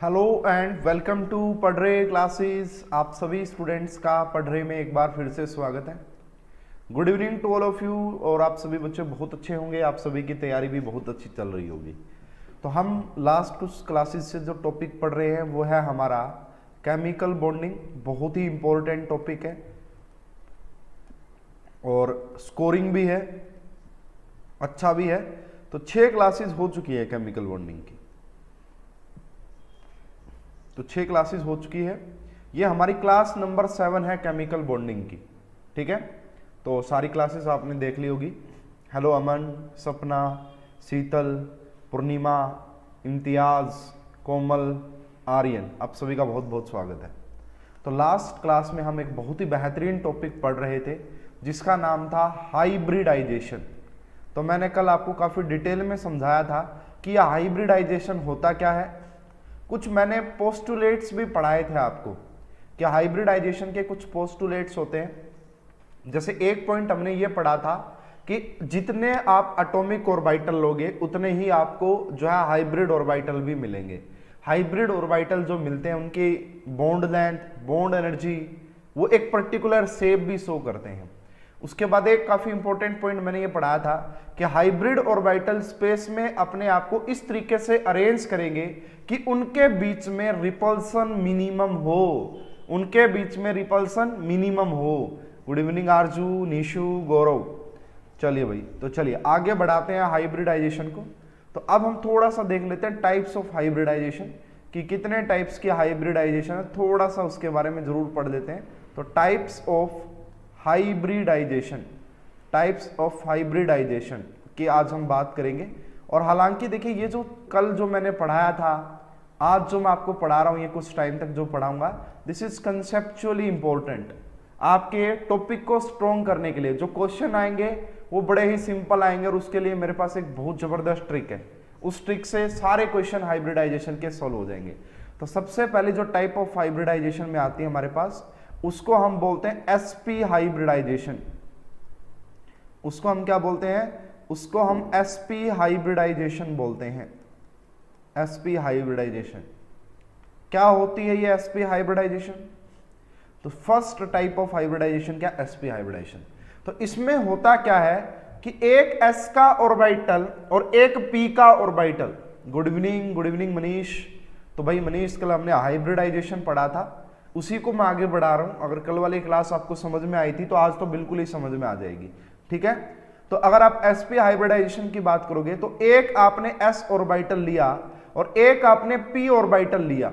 Hello and welcome to पढ़ रहे classes. आप सभी स्टूडेंट्स का पढ़ रहे में एक बार फिर से स्वागत है। Good evening to all of you. और आप सभी बच्चे बहुत अच्छे होंगे, आप सभी की तैयारी भी बहुत अच्छी चल रही होगी। तो हम लास्ट कुछ क्लासेस से जो टॉपिक पढ़ रहे हैं वो है हमारा केमिकल बॉन्डिंग। बहुत ही इंपॉर्टेंट टॉपिक है और स्कोरिंग भी है, अच्छा भी है। तो 6 क्लासेस हो चुकी है केमिकल बॉन्डिंग की, तो 6 क्लासेस हो चुकी है। ये हमारी क्लास नंबर 7 है केमिकल बॉन्डिंग की, ठीक है। तो सारी क्लासेस आपने देख ली होगी। हेलो अमन, सपना, शीतल, पूर्णिमा, इम्तियाज, कोमल, आर्यन, आप सभी का बहुत बहुत स्वागत है। तो लास्ट क्लास में हम एक बहुत ही बेहतरीन टॉपिक पढ़ रहे थे जिसका नाम था हाइब्रिडाइजेशन। तो मैंने कल आपको काफ़ी डिटेल में समझाया था कि यह हाइब्रिडाइजेशन होता क्या है। कुछ मैंने पोस्टुलेट्स भी पढ़ाए थे आपको कि हाइब्रिडाइजेशन के कुछ पोस्टुलेट्स होते हैं। जैसे एक पॉइंट हमने ये पढ़ा था कि जितने आप एटॉमिक ऑर्बिटल लोगे उतने ही आपको जो है हाइब्रिड ऑर्बिटल भी मिलेंगे। हाइब्रिड ऑर्बिटल जो मिलते हैं उनकी बॉन्ड लेंथ, बॉन्ड एनर्जी, वो एक पर्टिकुलर शेप भी शो करते हैं। उसके बाद एक काफी इंपॉर्टेंट पॉइंट मैंने ये पढ़ा था कि हाइब्रिड ऑर्बिटल स्पेस में अपने आप को इस तरीके से अरेंज करेंगे कि उनके बीच में रिपल्सन मिनिमम हो, उनके बीच में रिपल्सन मिनिमम हो। गुड इवनिंग आरजू, निशु, गौरव। चलिए भाई, तो चलिए आगे बढ़ाते हैं हाइब्रिडाइजेशन को। तो अब हम थोड़ा सा देख लेते हैं टाइप्स ऑफ हाइब्रिडाइजेशन कि कितने टाइप्स की हाइब्रिडाइजेशन है, थोड़ा सा उसके बारे में जरूर पढ़ लेते हैं। तो types of hybridisation, types of hybridisation की आज हम बात करेंगे। और हालांकि देखिए ये जो कल जो मैंने पढ़ाया था, आज जो मैं आपको पढ़ा रहा हूं, ये कुछ टाइम तक जो पढ़ाऊंगा, दिस इज कंसेप्चुअली इंपॉर्टेंट। आपके टॉपिक को स्ट्रॉन्ग करने के लिए जो क्वेश्चन आएंगे वो बड़े ही सिंपल आएंगे और उसके लिए मेरे पास एक बहुत जबरदस्त ट्रिक है। उस ट्रिक से सारे क्वेश्चन हाइब्रिडाइजेशन के सॉल्व हो जाएंगे। तो सबसे पहले जो टाइप ऑफ हाइब्रिडाइजेशन में आती है हमारे पास, उसको हम बोलते हैं एसपी हाइब्रिडाइजेशन। उसको हम क्या बोलते हैं? उसको हम एसपी हाइब्रिडाइजेशन बोलते हैं। एसपी हाइब्रिडाइजेशन क्या होती है ये एसपी हाइब्रिडाइजेशन? तो फर्स्ट टाइप ऑफ हाइब्रिडाइजेशन क्या? Sp hybridisation. तो इसमें होता क्या है कि एक एस का ऑर्बिटल और एक पी का ऑर्बिटल। Good evening Manish. तो भाई मनीष, कल हमने हाइब्रिडाइजेशन पढ़ा था, उसी को मैं आगे बढ़ा रहा हूं। अगर कल वाली क्लास आपको समझ में आई थी तो आज तो बिल्कुल ही समझ में आ जाएगी, ठीक है। तो अगर आप एसपी हाइब्रिडाइजेशन की बात करोगे तो एक आपने एस ऑर्बिटल लिया और एक आपने पी ऑर्बिटल लिया,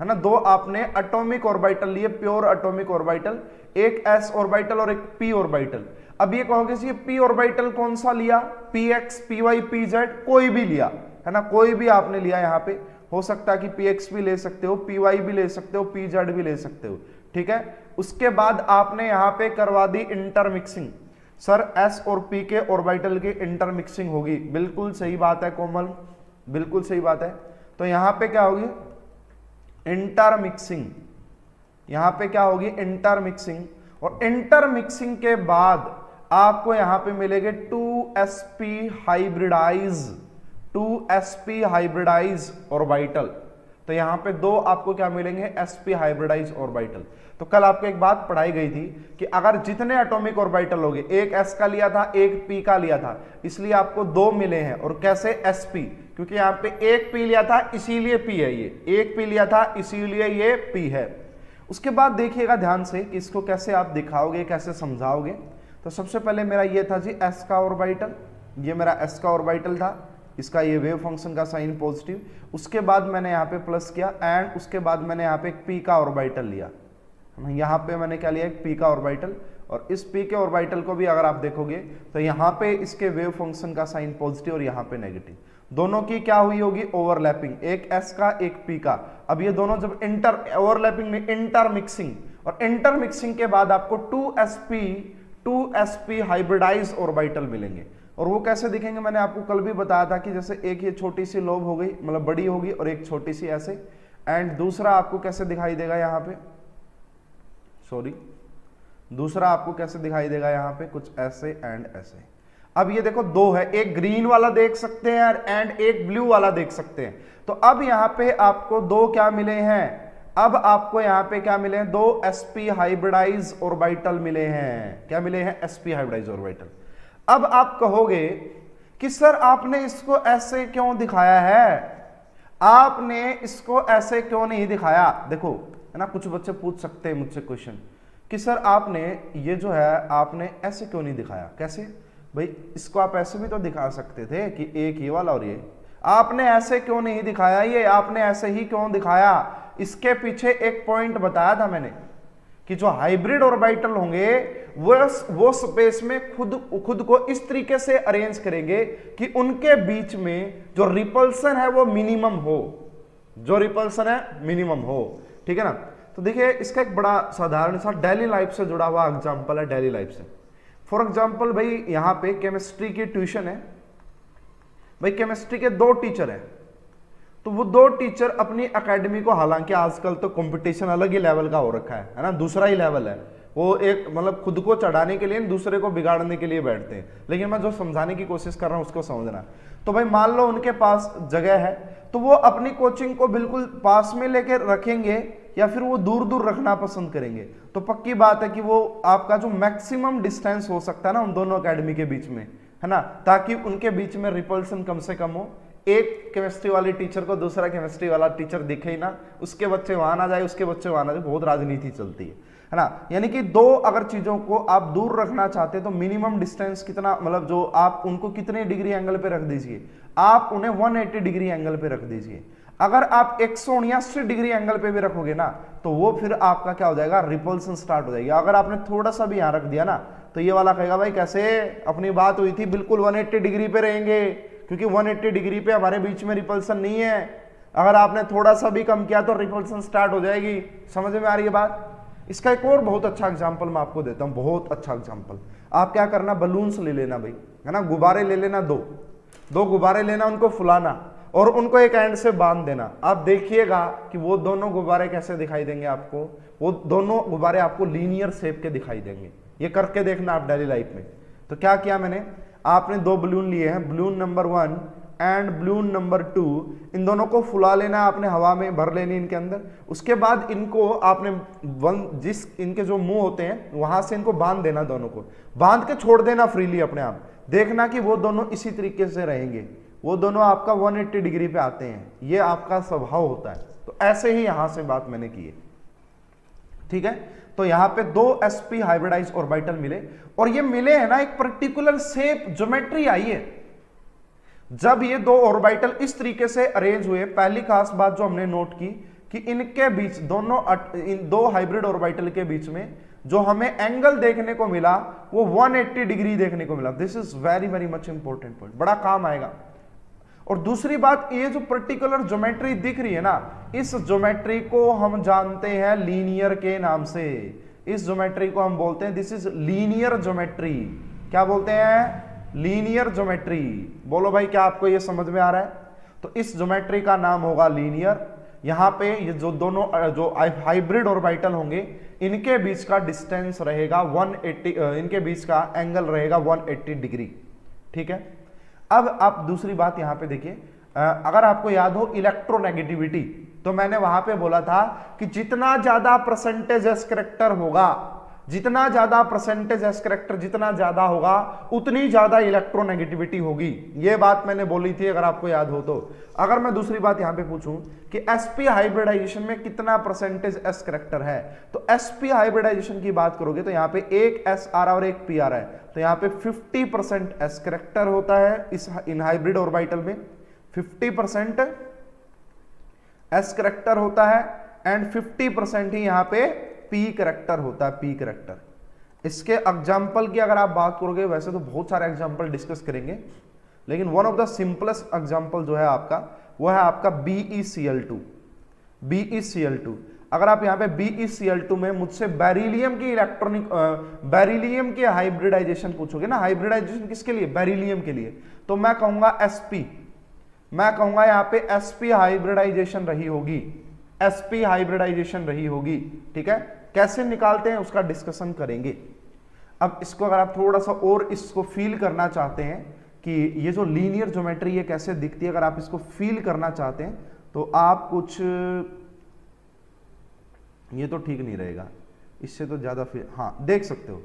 है ना। दो आपने एटॉमिक ऑर्बिटल लिए, प्योर एटॉमिक ऑर्बिटल, एक एस ऑर्बिटल और एक पी ऑर्बिटल। अब ये कहोगे ये पी ऑर्बिटल कौन सा लिया? P x, p y, p z, कोई भी लिया, है ना, कोई भी आपने लिया। यहां पे हो सकता है कि पी एक्स भी ले सकते हो, पी वाई भी ले सकते हो, पी जेड भी ले सकते हो, ठीक है। उसके बाद आपने यहां पे करवा दी इंटरमिक्सिंग। सर एस और पी के ऑर्बिटल की इंटरमिक्सिंग होगी, बिल्कुल सही बात है कोमल, बिल्कुल सही बात है। तो यहां पे क्या होगी? इंटरमिक्सिंग। यहां पे क्या होगी? इंटरमिक्सिंग। और इंटरमिक्सिंग के बाद आपको यहां पे मिलेंगे 2sp hybridise, 2sp hybridise orbital. तो यहां पे दो आपको क्या मिलेंगे? sp hybridise orbital. तो कल आपको एक बात पढ़ाई गई थी कि अगर जितने एटॉमिक ऑर्बिटल होंगे, एक s का लिया था, एक p का लिया था, इसलिए आपको दो मिले हैं। और कैसे? sp, क्योंकि यहां पे एक p लिया था इसीलिए p है, ये एक p लिया था इसीलिए ये p है। उसके बाद देखिएगा ध्यान से कि इसको कैसे आप दिखाओगे, कैसे समझाओगे। तो सबसे पहले मेरा ये था जी s का ऑर्बिटल, ये मेरा s का ऑर्बिटल था, इसका ये वेव फंक्शन का साइन पॉजिटिव। उसके बाद मैंने यहाँ पे प्लस किया एंड उसके बाद मैंने यहाँ पे एक p का ऑर्बिटल लिया। यहाँ पे मैंने क्या लिया? एक p का ऑर्बिटल। और इस p के ऑर्बिटल को भी अगर आप देखोगे तो यहाँ पे इसके वेव फंक्शन का साइन पॉजिटिव और यहाँ पे नेगेटिव। दोनों की क्या हुई होगी? ओवरलैपिंग, एक s का एक p का। अब ये दोनों जब ओवरलैपिंग में इंटरमिक्सिंग, और इंटरमिक्सिंग के बाद आपको 2sp हाइब्रिडाइज ऑर्बिटल मिलेंगे। और वो कैसे दिखेंगे? मैंने आपको कल भी बताया था कि जैसे एक ये छोटी सी लोब हो गई, मतलब बड़ी होगी, और एक छोटी सी ऐसे, एंड दूसरा आपको कैसे दिखाई देगा यहाँ पे? सॉरी, दूसरा आपको कैसे दिखाई देगा यहाँ पे? कुछ ऐसे एंड ऐसे। अब ये देखो दो है, एक ग्रीन वाला देख सकते हैं एंड एक ब्लू वाला देख सकते हैं। तो अब यहां पे आपको दो क्या मिले हैं, अब आपको यहां पे क्या मिले हैं, दो sp हाइब्रिडाइज ऑर्बिटल मिले हैं। क्या मिले हैं, sp हाइब्रिडाइज ऑर्बिटल। अब आप कहोगे कि सर आपने इसको ऐसे क्यों दिखाया है, आपने इसको ऐसे क्यों नहीं दिखाया। देखो है ना, कुछ बच्चे पूछ सकते हैं मुझसे क्वेश्चन कि सर आपने ये जो है आपने ऐसे क्यों नहीं दिखाया। कैसे भाई, इसको आप ऐसे भी तो दिखा सकते थे कि एक ये वाला और ये, आपने ऐसे क्यों नहीं दिखाया, ये आपने ऐसे ही क्यों दिखाया। इसके पीछे एक पॉइंट बताया था मैंने कि जो हाइब्रिड ऑर्बिटल होंगे वो स्पेस में खुद को इस तरीके से अरेंज करेंगे कि उनके बीच में जो रिपल्सन है वो मिनिमम हो, जो रिपल्सन है मिनिमम हो। ठीक है ना। तो देखिए इसका एक बड़ा साधारण सा डेली लाइफ से जुड़ा हुआ एग्जांपल है, डेली लाइफ से। फॉर एग्जांपल भाई यहाँ पे केमिस्ट्री की ट्यूशन है, भाई केमिस्ट्री के दो टीचर हैं, तो वो दो टीचर अपनी एकेडमी को, हालांकि आजकल तो कंपटीशन अलग ही लेवल का हो रखा है ना, दूसरा ही लेवल है, वो एक मतलब खुद को चढ़ाने के लिए दूसरे को बिगाड़ने के लिए बैठते हैं, लेकिन मैं जो समझाने की कोशिश कर रहा हूं उसको समझना। तो भाई मान लो उनके पास जगह है, तो वो अपनी कोचिंग को बिल्कुल पास में लेकर रखेंगे या फिर वो दूर दूर रखना पसंद करेंगे। तो पक्की बात है कि वो आपका जो मैक्सिमम डिस्टेंस हो सकता है ना उन दोनों एकेडमी के बीच में, है ना, ताकि उनके बीच में रिपल्सन कम से कम हो। एक केमिस्ट्री वाले टीचर को दूसरा केमिस्ट्री वाला टीचर दिखे ही ना, उसके बच्चे वहां ना जाए, उसके बच्चे वहां ना जाए, बहुत राजनीति चलती है ना। यानी कि दो अगर चीजों को आप दूर रखना चाहते हैं तो मिनिमम डिस्टेंस कितना, मतलब जो आप उनको कितने डिग्री एंगल पे रख दीजिए, आप उन्हें 180 डिग्री एंगल पे रख दीजिए। अगर आप 179 डिग्री एंगल पे भी रखोगे ना तो वो फिर आपका क्या हो जाएगा, रिपल्सन स्टार्ट हो जाएगी। अगर आपने थोड़ा सा भी यहां रख दिया ना तो ये वाला कहेगा भाई कैसे, अपनी बात हुई थी बिल्कुल 180 डिग्री पे रहेंगे, क्योंकि 180 डिग्री पे हमारे बीच में रिपल्सन नहीं है। अगर आपने थोड़ा सा भी कम किया तो रिपल्सन स्टार्ट हो जाएगी। समझ में आ रही है बात। इसका एक और बहुत अच्छा एग्जांपल मैं आपको देता हूं, बहुत अच्छा एग्जांपल। आप क्या करना, बलून्स ले लेना भाई, है ना, गुब्बारे ले लेना, दो गुब्बारे लेना, उनको फुलाना और उनको एक एंड से बांध देना। आप देखिएगा कि वो दोनों गुब्बारे कैसे दिखाई देंगे आपको, वो दोनों गुब्बारे आपको लीनियर शेप के दिखाई देंगे। ये करके देखना आप डेली लाइफ में। तो क्या किया मैंने, आपने दो बलून लिए हैं, balloon number 1 and balloon number 2, इन दोनों को फुला लेना आपने, हवा में भर लेनी इनके अंदर। उसके बाद इनको आपने जिस इनके जो मुंह होते हैं वहां से इनको बांध देना, दोनों को बांध के छोड़ देना फ्रीली अपने आप। देखना कि वो दोनों इसी तरीके से रहेंगे, वो दोनों आपका 180 डिग्री पे आते हैं, ये आपका स्वभाव होता है। तो ऐसे ही यहां से बात मैंने की है। ठीक है, तो यहां पे दो sp हाइब्रिडाइज ऑर्बिटल मिले, और ये मिले हैं ना एक पर्टिकुलर शेप ज्योमेट्री आई है। जब ये दो ऑर्बिटल इस तरीके से अरेंज हुए, पहली खास बात जो हमने नोट की कि इनके बीच इन दो हाइब्रिड ऑर्बिटल के बीच में जो हमें एंगल देखने को मिला वो 180 डिग्री देखने को मिला। This is very very much important point, बड़ा काम आएगा। और दूसरी बात, ये जो पर्टिकुलर ज्योमेट्री दिख रही है ना, इस ज्योमेट्री को हम जानते हैं लीनियर के नाम से। इस ज्योमेट्री को हम बोलते हैं दिस इज लीनियर ज्योमेट्री। क्या बोलते हैं, लीनियर ज्योमेट्री। बोलो भाई क्या आपको ये समझ में आ रहा है। तो इस ज्योमेट्री का नाम होगा लीनियर। यहां पे ये जो दोनों जो हाइब्रिड ऑर्बिटल होंगे इनके बीच का डिस्टेंस रहेगा 180, इनके बीच का एंगल रहेगा 180 डिग्री। ठीक है, अब आप दूसरी बात यहां पे देखिए, अगर आपको याद हो इलेक्ट्रोनेगेटिविटी, तो मैंने वहां पे बोला था कि जितना ज्यादा परसेंटेज एस कैरेक्टर होगा, जितना ज्यादा परसेंटेज एस कैरेक्टर जितना ज्यादा होगा उतनी ज्यादा इलेक्ट्रोनेगेटिविटी होगी। ये बात मैंने बोली थी अगर आपको याद हो तो। अगर मैं दूसरी बात यहां पे पूछूं कि sp हाइब्रिडाइजेशन में कितना परसेंटेज एस कैरेक्टर है, तो sp हाइब्रिडाइजेशन की बात करोगे तो यहां पे एक s आ रहा है और एक p आ रहा है, तो यहां पे 50% एस कैरेक्टर होता है इन हाइब्रिड ऑर्बिटल में, 50% एस कैरेक्टर होता है एंड 50% ही यहां पे पी कैरेक्टर होता है, पी कैरेक्टर। इसके एग्जाम्पल की अगर आप बात करोगे, वैसे तो बहुत सारे एग्जाम्पल डिस्कस करेंगे, लेकिन one of the simplest example जो है आपका वो है आपका BeCl2। BeCl2, अगर आप यहाँ पे BeCl2 में मुझसे बेरिलियम की बेरिलियम के हाइब्रिडाइजेशन पूछोगे ना, हाइब्रिडाइजेशन किसके लिए, बेरिलियम के लिए, तो मैं कहूंगा sp, मैं कहूंगा यहाँ पे sp हाइब्रिडाइजेशन रही होगी, sp हाइब्रिडाइजेशन रही होगी। ठीक है, कैसे निकालते हैं उसका डिस्कशन करेंगे। अब इसको अगर आप थोड़ा सा और इसको फील करना चाहते हैं कि ये जो लीनियर ज्योमेट्री है कैसे दिखती है, अगर आप इसको फील करना चाहते हैं तो आप कुछ, ये तो ठीक नहीं रहेगा, इससे तो ज्यादा फील, हाँ देख सकते हो,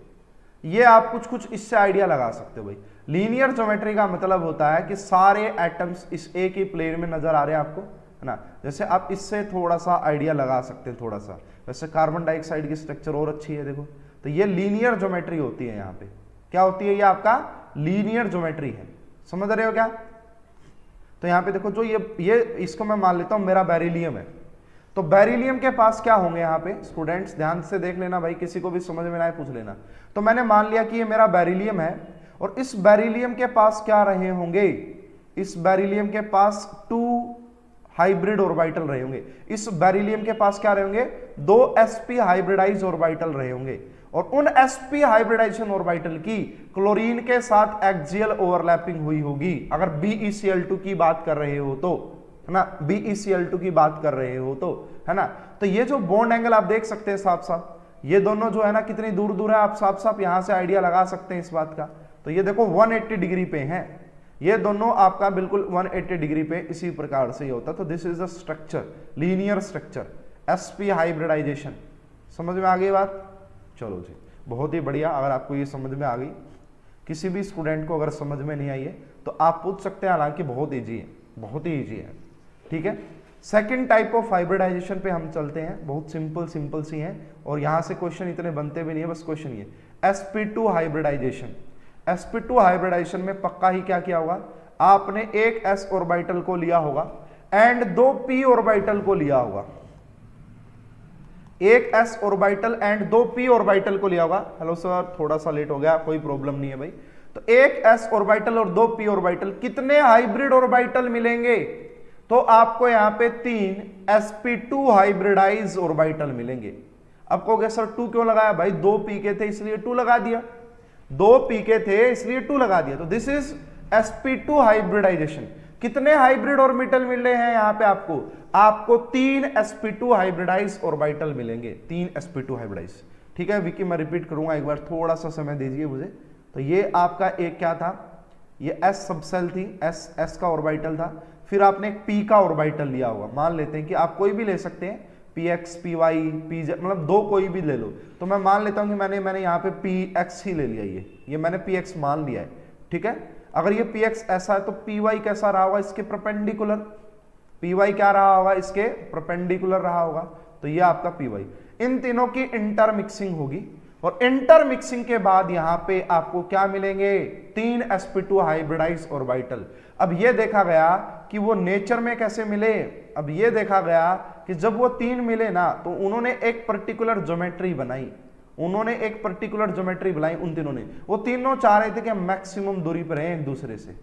ये आप कुछ इससे आइडिया लगा सकते हो भाई। लीनियर ज्योमेट्री का मतलब होता है कि सारे एटम्स इस एक ही प्लेन में नजर आ रहे हैं आपको, है ना। जैसे आप इससे थोड़ा सा आइडिया लगा सकते हैं थोड़ा सा, वैसे कार्बन डाइऑक्साइड की स्ट्रक्चर और अच्छी है देखो, तो ये लीनियर ज्योमेट्री होती है। यहाँ पे क्या होती है, ये आपका लीनियर ज्योमेट्री है, समझ रहे हो क्या। तो यहाँ पे देखो जो ये इसको मैं मान लेता हूं मेरा बेरिलियम है, तो बेरिलियम के पास क्या होंगे यहाँ पे स्टूडेंट्स, ध्यान से देख लेना भाई, किसी को भी समझ में ना आए पूछ लेना। तो मैंने मान लिया कि ये मेरा बेरिलियम है और इस बेरिलियम के पास क्या रहे होंगे, इस बेरिलियम के पास 2 हाइब्रिड ऑर्बिटल रहे होंगे। इस बेरिलियम के पास क्या रहे होंगे, 2 sp हाइब्रिडाइज ऑर्बिटल रहे होंगे और उन sp हाइब्रिडाइजेशन ऑर्बिटल की क्लोरीन के साथ एक्सियल ओवरलैपिंग हुई होगी। अगर BeCl2 की बात कर रहे हो तो, है ना, BeCl2 की बात कर रहे हो तो, है ना। तो ये जो बॉन्ड एंगल आप देख सकते हैं साफ साफ, ये दोनों जो है ना कितनी दूर दूर है, आप साफ साफ यहां से आइडिया लगा सकते हैं इस बात का। तो ये देखो 180 डिग्री पे है, ये दोनों आपका बिल्कुल 180 डिग्री पे इसी प्रकार से ही होता है। तो this is the structure, linear structure, sp hybridisation. समझ में आ गई बात, चलो जी बहुत ही बढ़िया। अगर आपको ये समझ में आ गई, किसी भी स्टूडेंट को अगर समझ में नहीं आई है तो आप पूछ सकते हैं, हालांकि बहुत ईजी है, बहुत ही ईजी है, ठीक है। सेकंड टाइप ऑफ हाइब्रिडाइजेशन पे हम चलते हैं, बहुत सिंपल सी है और यहां से क्वेश्चन इतने बनते भी नहीं है, बस क्वेश्चन ये sp2 हाइब्रिडाइजेशन। sp2 हाइब्रिडाइजेशन में पक्का ही क्या किया होगा, आपने एक s ऑर्बिटल को लिया होगा एंड 2 p ऑर्बिटल को लिया होगा, एक s orbital and 2 p orbital को लिया होगा। हेलो सर थोड़ा सा लेट हो गया, कोई प्रॉब्लम नहीं है भाई। तो एक s ऑर्बिटल और 2 p ऑर्बिटल, कितने हाइब्रिड ऑर्बिटल मिलेंगे, तो आपको यहां पे 3 sp2 हाइब्रिडाइज ऑर्बिटल मिलेंगे। अब कहोगे सर 2 क्यों लगाया, भाई 2 p के थे इसलिए 2 लगा दिया, 2 p के थे इसलिए 2 लगा दिया। तो दिस इज sp2 हाइब्रिडाइजेशन। कितने हाइब्रिड ऑर्बिटल मिल रहे हैं यहाँ पे आपको 3 sp2 हाइब्रिडाइज ऑर्बिटल मिलेंगे, 3 sp2 हाइब्रिडाइज। ठीक है विकी, मैं रिपीट करूंगा एक बार, थोड़ा सा समय दीजिए मुझे। तो ये आपका एक क्या था, ये s सबसेल थी, s का ऑर्बिटल था, फिर आपने एक p का ऑर्बिटल लिया होगा। मान लेते हैं कि आप कोई भी ले सकते हैं, px py pz, मतलब 2 कोई भी ले लो। तो मैं मान लेता हूं कि मैंने यहाँ पे px ही ले लिया, ये मैंने px मान लिया है, ठीक है। अगर ये px ऐसा है तो py कैसा रहा होगा, इसके परपेंडिकुलर, py क्या रहा होगा, इसके परपेंडिकुलर रहा होगा। तो ये आपका py, इन तीनों की इंटरमिक्सिंग होगी और इंटरमिक्सिंग के बाद यहां पे आपको क्या मिलेंगे, 3 sp2 हाइब्रिडाइज ऑर्बिटल। अब ये देखा गया कि वो नेचर में कैसे मिले, अब ये देखा गया कि जब वो 3 मिले ना तो उन्होंने एक पर्टिकुलर ज्योमेट्री बनाई, उन तीनों ने। वो तीनों चाह रहे थे कि हम मैक्सिमम दूरी पर रहें एक दूसरे से,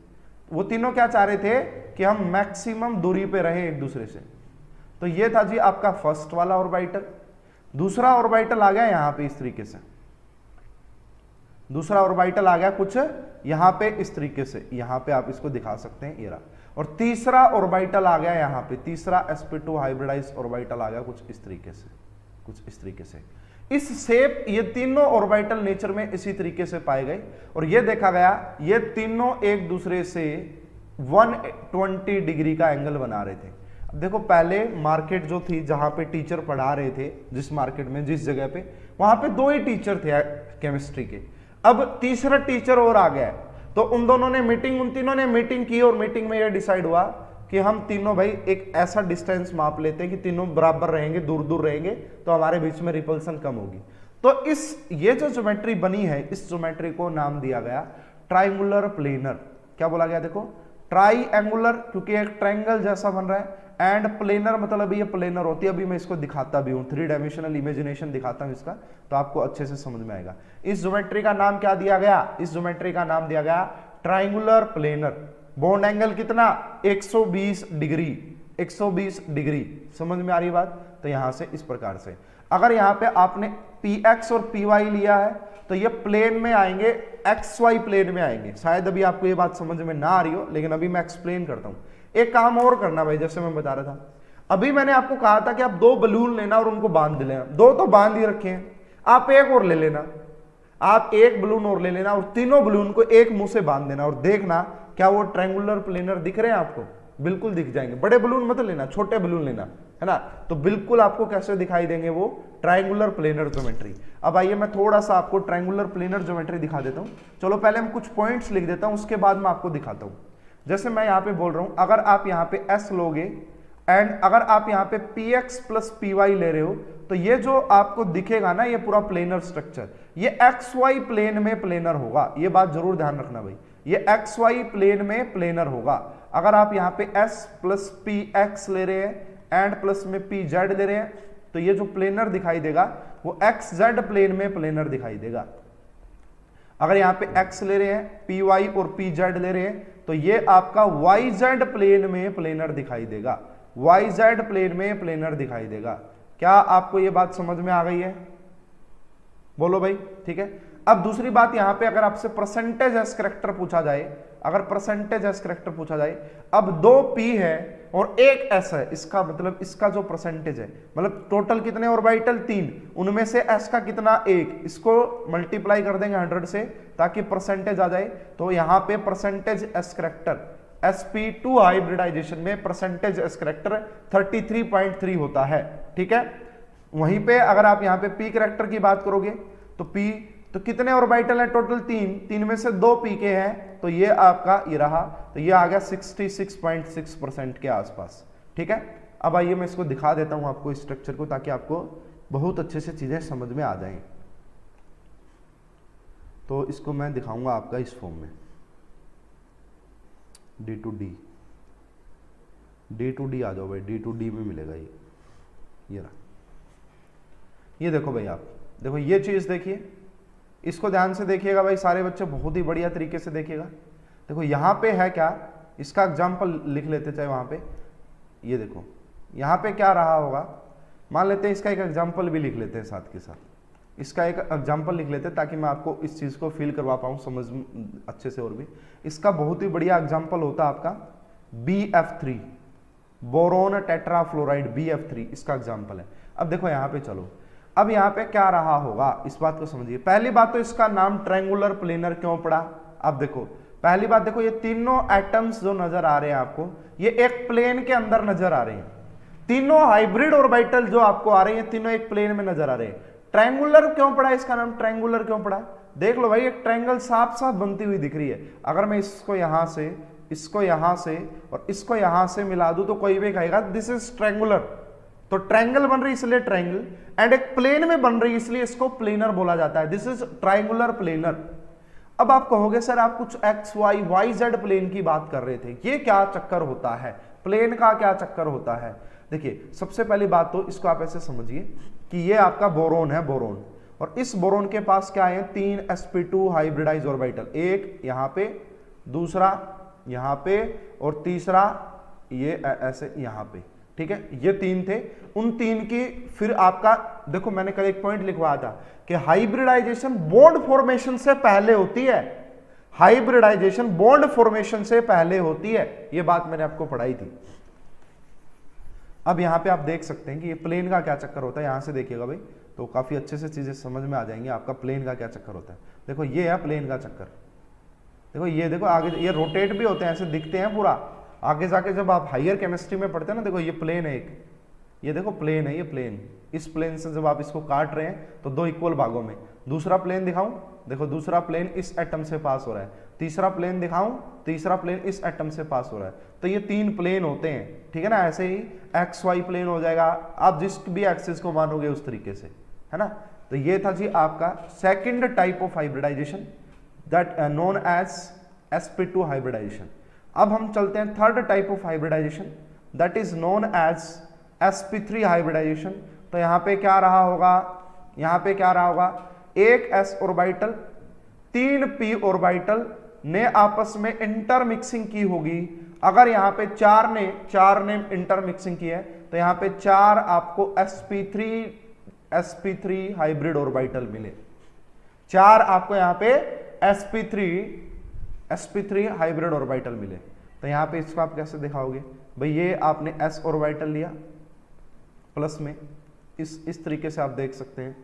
वो तीनों क्या चाह रहे थे कि हम मैक्सिमम दूरी पे रहें एक दूसरे से। तो ये था जी आपका फर्स्ट वाला ऑर्बिटल। दूसरा ऑर्बिटल आ गया यहां पे इस तरीके से, दूसरा ऑर्बिटल आ गया कुछ यहां पे इस तरीके से, यहां पे आप इसको दिखा सकते हैं, ये रहा। और तीसरा ऑर्बिटल आ गया यहां पे, तीसरा sp2 हाइब्रिडाइज ऑर्बिटल आ गया कुछ इस तरीके से, इस शेप। ये तीनों ऑर्बिटल नेचर में इसी तरीके से पाए गए और ये देखा गया ये तीनों एक दूसरे से 120 डिग्री का एंगल बना रहे थे। अब देखो पहले मार्केट जो थी जहां पे टीचर पढ़ा रहे थे, जिस मार्केट में जिस जगह पे, वहां पे 2 ही टीचर थे केमिस्ट्री के। अब तीसरा टीचर और आ गया, तो उन तीनों ने मीटिंग की और मीटिंग में यह डिसाइड हुआ कि हम तीनों भाई एक ऐसा डिस्टेंस माप लेते हैं कि तीनों बराबर रहेंगे, दूर दूर रहेंगे, तो हमारे बीच में रिपल्सन कम होगी। तो ये जो ज्योमेट्री बनी है, इस ज्योमेट्री को नाम दिया गया ट्राइंगुलर प्लेनर। क्या बोला गया, देखो ट्राइंगुलर क्योंकि एक ट्रायंगल जैसा बन रहा है, एंड प्लेनर मतलब ये प्लेनर होती है। अभी मैं इसको दिखाता भी हूँ, 3 डायमेंशनल इमेजिनेशन दिखाता हूँ इसका, तो आपको अच्छे से समझ में आएगा। इस ज्योमेट्री का नाम क्या दिया गया, इस ज्योमेट्री का नाम दिया गया ट्राइंगुलर प्लेनर। बॉन्ड एंगल कितना, 120 डिग्री। समझ में आ रही बात। तो यहां से इस प्रकार से, अगर यहां पे आपने px और py लिया है तो ये प्लेन में आएंगे, xy प्लेन में आएंगे। शायद अभी आपको ये बात समझ में ना आ रही हो, लेकिन अभी मैं एक्सप्लेन करता हूं। एक काम और करना भाई, जैसे मैं बता रहा था, अभी मैंने आपको कहा था कि आप 2 बलून लेना और उनको बांध लेना। 2 तो बांध ही रखे हैं, आप एक और ले लेना। आप एक बलून और ले लेना और तीनों बलून को एक मुंह से बांध देना और देखना क्या वो ट्रायंगुलर प्लेनर दिख रहे हैं आपको, बिल्कुल दिख जाएंगे। बड़े बलून मत लेना, छोटे बलून लेना, है ना, तो बिल्कुल आपको कैसे दिखाई देंगे वो ट्रायंगुलर प्लेनर ज्योमेट्री। अब आइए मैं थोड़ा सा आपको ट्रायंगुलर प्लेनर ज्योमेट्री दिखा देता हूं। चलो पहले हम कुछ पॉइंट्स लिख देता हूं, उसके बाद मैं आपको दिखाता हूं। जैसे मैं यहाँ पे बोल रहा हूं, अगर आप यहाँ पे S लोगे एंड अगर आप यहाँ पे px प्लस py ले रहे हो, तो ये जो आपको दिखेगा ना ये पूरा प्लेनर स्ट्रक्चर, ये xy प्लेन में प्लेनर होगा। ये बात जरूर ध्यान रखना भाई, ये xy प्लेन में प्लेनर होगा। अगर आप यहाँ पे s प्लस px ले रहे हैं एंड प्लस में pz ले रहे हैं, तो ये जो प्लेनर दिखाई देगा वो xz प्लेन में प्लेनर दिखाई देगा। अगर यहाँ पे x ले रहे हैं, py और pz ले रहे हैं, तो ये आपका yz प्लेन में प्लेनर दिखाई देगा, yz प्लेन में प्लेनर दिखाई देगा। क्या आपको ये बात समझ में आ गई है? बोलो भाई, ठीक है। अब दूसरी बात, यहां पे अगर आपसे परसेंटेज एस करैक्टर पूछा जाए, अगर परसेंटेज एस करैक्टर पूछा जाए, अब 2 p है और 1 s है, इसका मतलब इसका जो परसेंटेज है, मतलब टोटल कितने ऑर्बिटल 3, उनमें से s का कितना 1, इसको मल्टीप्लाई कर देंगे 100 से ताकि परसेंटेज आ जाए। तो यहां पे percentage s character sp2 hybridisation में परसेंटेज एस करैक्टर 33.3 होता है, ठीक है। वहीं पे अगर आप यहाँ पे p करैक्टर की बात करोगे तो p तो कितने ऑर्बिटल है टोटल 3 में से 2 p के हैं, तो ये आपका ये रहा, तो ये आ गया 66.6% के आसपास, ठीक है। अब आइए मैं इसको दिखा देता हूं आपको स्ट्रक्चर को, ताकि आपको बहुत अच्छे से चीजें समझ में आ जाएं। तो इसको मैं दिखाऊंगा आपका इस फॉर्म में, D टू डी आ जाओ भाई, D टू डी में मिलेगा ये रहा। ये देखो भाई, आप देखो ये चीज देखिए, इसको ध्यान से देखिएगा भाई सारे बच्चे, बहुत ही बढ़िया तरीके से देखिएगा। देखो यहाँ पे है क्या, इसका एग्जाम्पल लिख लेते चाहे वहां पे, ये देखो यहाँ पे क्या रहा होगा, मान लेते हैं इसका एक एग्जाम्पल भी लिख लेते हैं साथ के साथ, इसका एक एग्जाम्पल लिख लेते हैं ताकि मैं आपको इस चीज को फील करवा पाऊँ समझ अच्छे से। और भी इसका बहुत ही बढ़िया एग्जाम्पल होता है आपका BF3, बोरोन टेट्राफ्लोराइड, BF3 इसका एग्जाम्पल है। अब देखो यहाँ पे चलो, अब यहाँ पे क्या रहा होगा इस बात को समझिए। पहली बात तो इसका नाम ट्रायंगुलर प्लेनर क्यों पड़ा, अब देखो पहली बात देखो, ये तीनों एटम्स जो नजर आ रहे हैं आपको, ये एक प्लेन के अंदर नजर आ रहे हैं। तीनों हाइब्रिड ऑर्बिटल जो आपको आ रहे हैं, तीनों एक प्लेन में नजर आ रहे हैं। ट्रायंगुलर क्यों पड़ा, इसका नाम ट्रायंगुलर क्यों पड़ा, देख लो भाई, एक ट्रायंगल साफ साफ बनती हुई दिख रही है। अगर मैं इसको यहां से, इसको यहां से और इसको यहां से मिला दूं तो कोई भी कहेगा दिस इज ट्रायंगुलर। तो ट्रायंगल बन रही इसलिए ट्रायंगल, एंड एक प्लेन में बन रही इसलिए इसको प्लेनर बोला जाता है, दिस इज ट्रायंगुलर प्लेनर। अब आप कहोगे सर आप कुछ x y y z plane की बात कर रहे थे, ये क्या चक्कर होता है, प्लेन का क्या चक्कर होता है। देखिए सबसे पहली बात तो इसको आप ऐसे समझिए कि ये आपका बोरोन है, बोरोन, और इस बोरोन के पास क्या है, 3 sp2 हाइब्रिडाइज ऑर्बिटल, एक यहां पे, दूसरा यहां पे और तीसरा ये ऐसे यहां पे, ठीक है। ये 3 थे, उन 3 की फिर आपका देखो मैंने कल एक पॉइंट लिखवाया था कि हाइब्रिडाइजेशन बॉन्ड फॉर्मेशन से पहले होती है, हाइब्रिडाइजेशन बॉन्ड फॉर्मेशन से पहले होती है, ये बात मैंने आपको पढ़ाई थी। अब यहां पे आप देख सकते हैं कि ये प्लेन का क्या चक्कर होता है, यहां से देखिएगा भाई तो काफी अच्छे से चीजें समझ में आ जाएंगी आपका प्लेन का क्या चक्कर होता है। देखो ये है प्लेन का चक्कर, देखो ये देखो आगे ये रोटेट भी होते हैं, ऐसे दिखते हैं पूरा, आगे जाके जब आप हायर केमिस्ट्री में पढ़ते हैं ना, देखो ये प्लेन है एक, ये देखो प्लेन है, ये प्लेन, इस प्लेन से जब आप इसको काट रहे हैं तो 2 इक्वल भागों में, दूसरा प्लेन दिखाऊं, देखो दूसरा प्लेन इस एटम से पास हो रहा है, तीसरा प्लेन दिखाऊं, तीसरा प्लेन इस एटम से पास हो रहा है, तो ये 3 प्लेन होते हैं, ठीक है ना। ऐसे ही एक्स वाई प्लेन हो जाएगा, आप जिस भी एक्सिस को मानोगे उस तरीके से, है ना। तो ये था जी आपका second type of hybridisation that known as sp2 hybridisation. अब हम चलते हैं third type of hybridisation that is known as sp3 hybridisation. तो यहां पे क्या रहा होगा, यहां पे क्या रहा होगा, एक s ऑर्बिटल 3 p ऑर्बिटल ने आपस में इंटरमिक्सिंग की होगी। अगर यहां पे 4 ने इंटरमिक्सिंग की है तो यहां पे 4 आपको sp3 हाइब्रिड ऑर्बिटल मिले, 4 आपको यहां पे sp3 हाइब्रिड ऑर्बिटल मिले। तो यहां पे इसको आप कैसे दिखाओगे भाई, ये आपने s ऑर्बिटल लिया प्लस में इस तरीके से आप देख सकते हैं,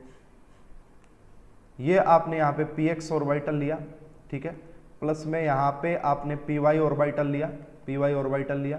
ये आपने यहाँ पे px ऑर्बिटल लिया, ठीक है, प्लस में यहाँ पे आपने py ऑर्बिटल लिया,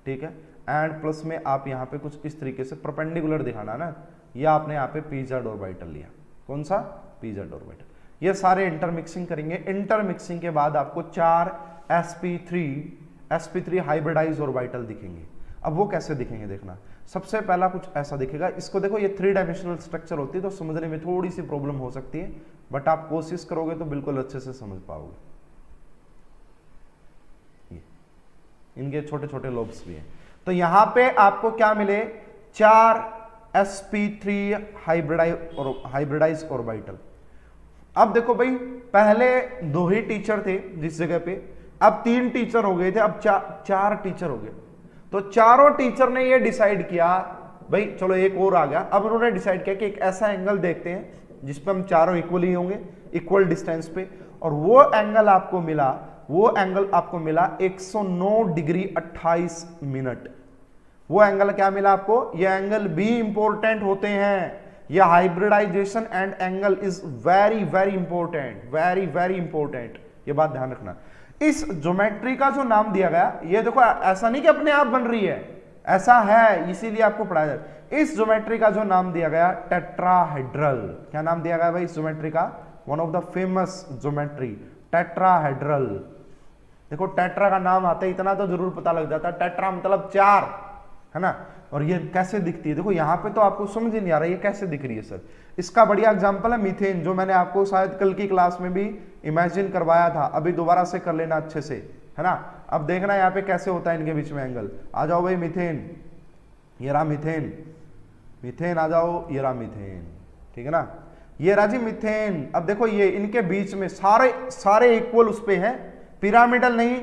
ठीक है, एंड प्लस में आप यहाँ पे कुछ इस तरीके से परपेंडिकुलर दिखाना ना, ये आपने यहाँ पे pz ऑर्बिटल लिया। कौन सा? pz orbital. ये सारे इंटरमिक्सिंग करेंगे। इंटरमिक्सिंग के बाद आपको 4 sp3 हाइब्रिडाइज ऑर्बिटल दिखेंगे। अब वो कैसे दिखेंगे देखना, सबसे पहला कुछ ऐसा दिखेगा। इसको देखो, ये 3 डायमेंशनल स्ट्रक्चर होती है तो समझने में थोड़ी सी प्रॉब्लम हो सकती है, बट आप कोशिश करोगे तो बिल्कुल अच्छे से समझ पाओगे। ये इनके छोटे छोटे लोब्स भी हैं। तो यहां पे आपको क्या मिले? 4 sp3 हाइब्रिडाइज ऑर्बिटल। अब देखो भाई, पहले 2 ही टीचर थे जिस जगह पे, अब 3 टीचर हो गए थे, अब 4 टीचर हो गए। तो चारों टीचर ने ये डिसाइड किया भाई चलो एक और आ गया। अब उन्होंने डिसाइड किया कि एक ऐसा एंगल देखते हैं जिस पे हम चारों इक्वली होंगे, इक्वल डिस्टेंस पे, और वो एंगल आपको मिला 109 डिग्री 28 मिनट। वो एंगल क्या मिला आपको? ये एंगल भी इंपॉर्टेंट होते हैं। ये hybridization and angle is very very important, ये बात ध्यान रखना। इस ज्योमेट्री का जो नाम दिया गया, ये देखो ऐसा नहीं कि अपने आप बन रही है, ऐसा है, इसीलिए आपको पढ़ाया जाए। इस ज्योमेट्री का जो नाम दिया गया टेट्राहेड्रल। क्या नाम दिया गया भाई इस ज्योमेट्री का? One of the famous geometry, tetrahedral. देखो टेट्रा का नाम आता है, इतना तो जरूर पता लग जाता है, टेट्रा मतलब 4, है ना। और ये कैसे दिखती है? देखो यहाँ पे तो आपको समझ ही नहीं आ रहा ये कैसे दिख रही है सर। इसका बढ़िया एग्जांपल है मीथेन, जो मैंने आपको शायद कल की क्लास में भी इमेजिन करवाया था। अभी दोबारा से कर लेना अच्छे से, है ना। अब देखना यहाँ पे कैसे होता है इनके बीच में एंगल। आ जाओ भाई मीथेन, ये रहा मीथेन आ जाओ, ये रहा मीथेन, ठीक है ना, ये रहा जी मीथेन। अब देखो ये इनके बीच में सारे इक्वल उस पे है, पिरामिडल नहीं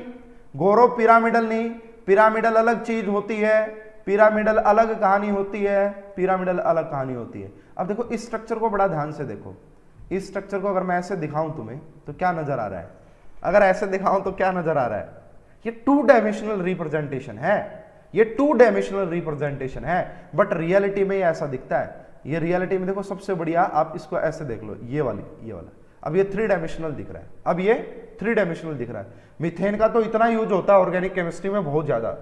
गौरव, पिरामिडल नहीं। पिरामिडल अलग चीज होती है, पिरामिडल अलग कहानी होती है, पिरामिडल अलग कहानी होती है। अब देखो इस स्ट्रक्चर को बड़ा ध्यान से देखो। इस स्ट्रक्चर को अगर मैं ऐसे दिखाऊं तुम्हें तो क्या नजर आ रहा है? अगर ऐसे दिखाऊं तो क्या नजर आ रहा है? ये 2 डायमेंशनल रिप्रेजेंटेशन है, ये 2 डायमेंशनल रिप्रेजेंटेशन है, बट रियलिटी में ये ऐसा दिखता है। ये रियलिटी में देखो सबसे बढ़िया, आप इसको ऐसे देख लो, ये वाला। अब ये 3 डायमेंशनल दिख रहा है, अब ये 3 डायमेंशनल दिख रहा है। मीथेन का तो इतना यूज होता है ऑर्गेनिक केमिस्ट्री में बहुत ज्यादा,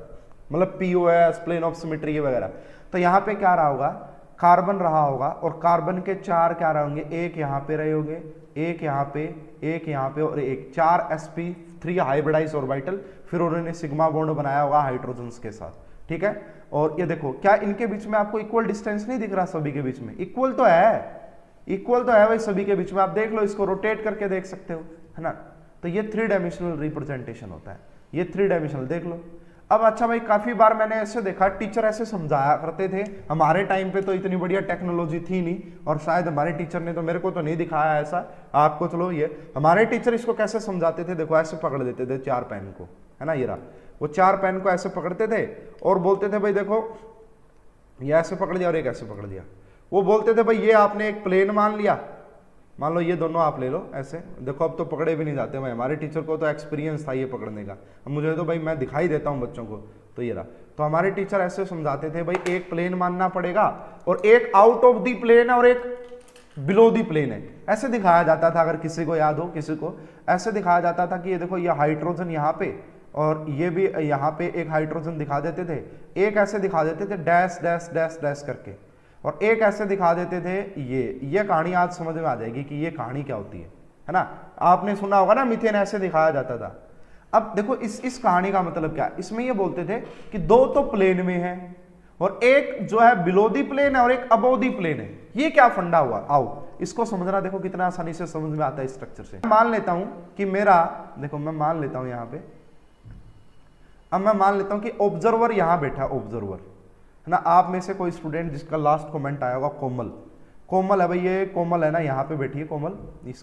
मतलब पीओएस, प्लेन ऑफ सिमेट्री वगैरह। तो यहाँ पे क्या रहा होगा? कार्बन रहा होगा, और कार्बन के 4 क्या रहे होंगे? एक यहाँ पे रहे होंगे, एक यहाँ पे, एक यहाँ पे, और एक 4 sp3 हाइब्रिडाइज ऑर्बिटल। फिर उन्होंने सिग्मा बॉन्ड बनाया होगा हाइड्रोजन्स के साथ, ठीक है। और ये देखो क्या इनके बीच में आपको इक्वल डिस्टेंस नहीं दिख रहा? सभी के बीच में इक्वल तो है भाई सभी के बीच में। आप देख लो, इसको रोटेट करके देख सकते हो, है ना। तो ये 3 डायमेंशनल रिप्रेजेंटेशन होता है, ये 3 डायमेंशनल देख लो। अब अच्छा भाई, काफी बार मैंने ऐसे देखा टीचर ऐसे समझाया करते थे। हमारे टाइम पे तो इतनी बढ़िया टेक्नोलॉजी थी नहीं, और शायद हमारे टीचर ने तो मेरे को तो नहीं दिखाया ऐसा आपको। चलो ये हमारे टीचर इसको कैसे समझाते थे, देखो ऐसे पकड़ लेते थे 4 पेन को, है ना, ये रहा, वो 4 पेन को ऐसे पकड़ते थे और बोलते थे भाई देखो ये ऐसे पकड़ लिया और एक ऐसे पकड़ लिया। वो बोलते थे भाई ये आपने एक प्लेन मान लिया, मान लो ये दोनों आप ले लो ऐसे। देखो अब तो पकड़े भी नहीं जाते भाई, हमारे टीचर को तो एक्सपीरियंस था ये पकड़ने का। अब मुझे तो भाई मैं दिखाई देता हूँ बच्चों को, तो ये रहा। तो हमारे टीचर ऐसे समझाते थे भाई एक प्लेन मानना पड़ेगा, और एक आउट ऑफ दी प्लेन है और एक बिलो दी प्लेन है, ऐसे दिखाया जाता था। अगर किसी को याद हो, किसी को ऐसे दिखाया जाता था कि ये देखो ये हाइड्रोजन यहाँ पे, और ये भी यहाँ पे एक हाइड्रोजन दिखा देते थे, एक ऐसे दिखा देते थे डैश डैश डैश डैश करके, और एक ऐसे दिखा देते थे। ये कहानी आज समझ में आ जाएगी कि ये कहानी क्या होती है ना। आपने सुना होगा ना मीथेन ऐसे दिखाया जाता था। अब देखो इस कहानी का मतलब क्या है? इसमें ये बोलते थे कि 2 तो प्लेन में है, और एक जो है बिलो दी प्लेन है और एक अबव दी प्लेन है। ये क्या फंडा हुआ? आओ इसको समझना, देखो कितना आसानी से समझ में आता है स्ट्रक्चर से। मान लेता हूं कि मेरा, देखो मैं मान लेता हूं यहां पे, अब मैं मान लेता हूं कि ऑब्जर्वर यहां बैठा, ऑब्जर्वर है ना। आप में से कोई स्टूडेंट जिसका लास्ट कमेंट आया होगा कोमल है भाई, ये कोमल है ना, यहाँ पे बैठी है कोमल,